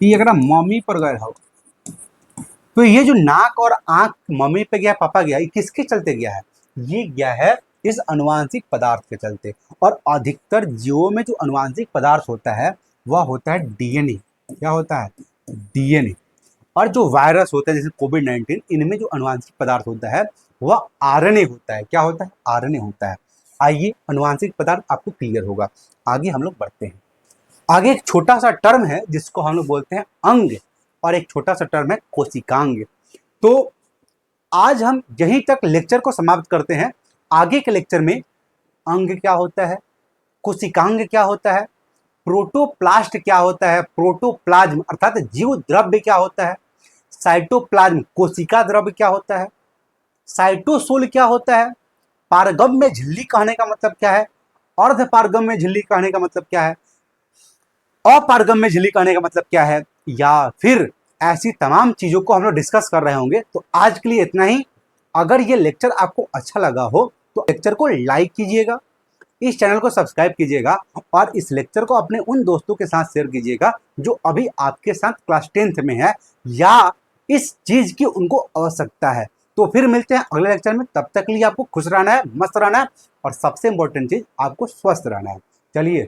ये एकरा मम्मी पर गए हवा। तो ये जो नाक और आंख मम्मी पे गया, पापा गया, ये किसके चलते गया है? ये गया है इस अनुवांशिक पदार्थ के चलते। और अधिकतर जीवों में जो अनुवांशिक पदार्थ होता है वह होता है डीएनए। क्या होता है? डीएनए। और जो वायरस होता है जैसे कोविड-19, इनमें जो अनुवांशिक पदार्थ होता है वह आरएनए होता है। क्या होता है? आरएनए होता है। आइए अनुवांशिक पदार्थ आपको क्लियर होगा। आगे हम लोग बढ़ते हैं। आगे एक छोटा सा टर्म है जिसको हम लोग बोलते हैं अंग, और एक छोटा सा टर्म है कोशिकांग। तो आज हम यहीं तक लेक्चर को समाप्त करते हैं। आगे के लेक्चर में अंग क्या होता है, कोशिकांग क्या होता है, प्रोटोप्लास्ट क्या होता है, प्रोटोप्लाज्म अर्थात जीव द्रव्य क्या होता है, साइटोप्लाज्म कोशिका द्रव्य क्या होता है, साइटोसोल क्या होता है, पारगम में झिल्ली कहने का मतलब क्या है, अर्ध पारगम में झिल्ली कहने का मतलब क्या है, अपारगम में झिल्ली कहने का मतलब क्या है, या फिर ऐसी तमाम चीजों को हम लोग डिस्कस कर रहे होंगे। तो आज के लिए इतना ही। अगर ये लेक्चर आपको अच्छा लगा हो तो लेक्चर को लाइक कीजिएगा, इस चैनल को सब्सक्राइब कीजिएगा, और इस लेक्चर को अपने उन दोस्तों के साथ शेयर कीजिएगा जो अभी आपके साथ क्लास 10th में है या इस चीज की उनको आवश्यकता है। तो फिर मिलते हैं अगले लेक्चर में। तब तक के लिए आपको खुश रहना है, मस्त रहना है, और सबसे इंपॉर्टेंट चीज आपको स्वस्थ रहना है। चलिए।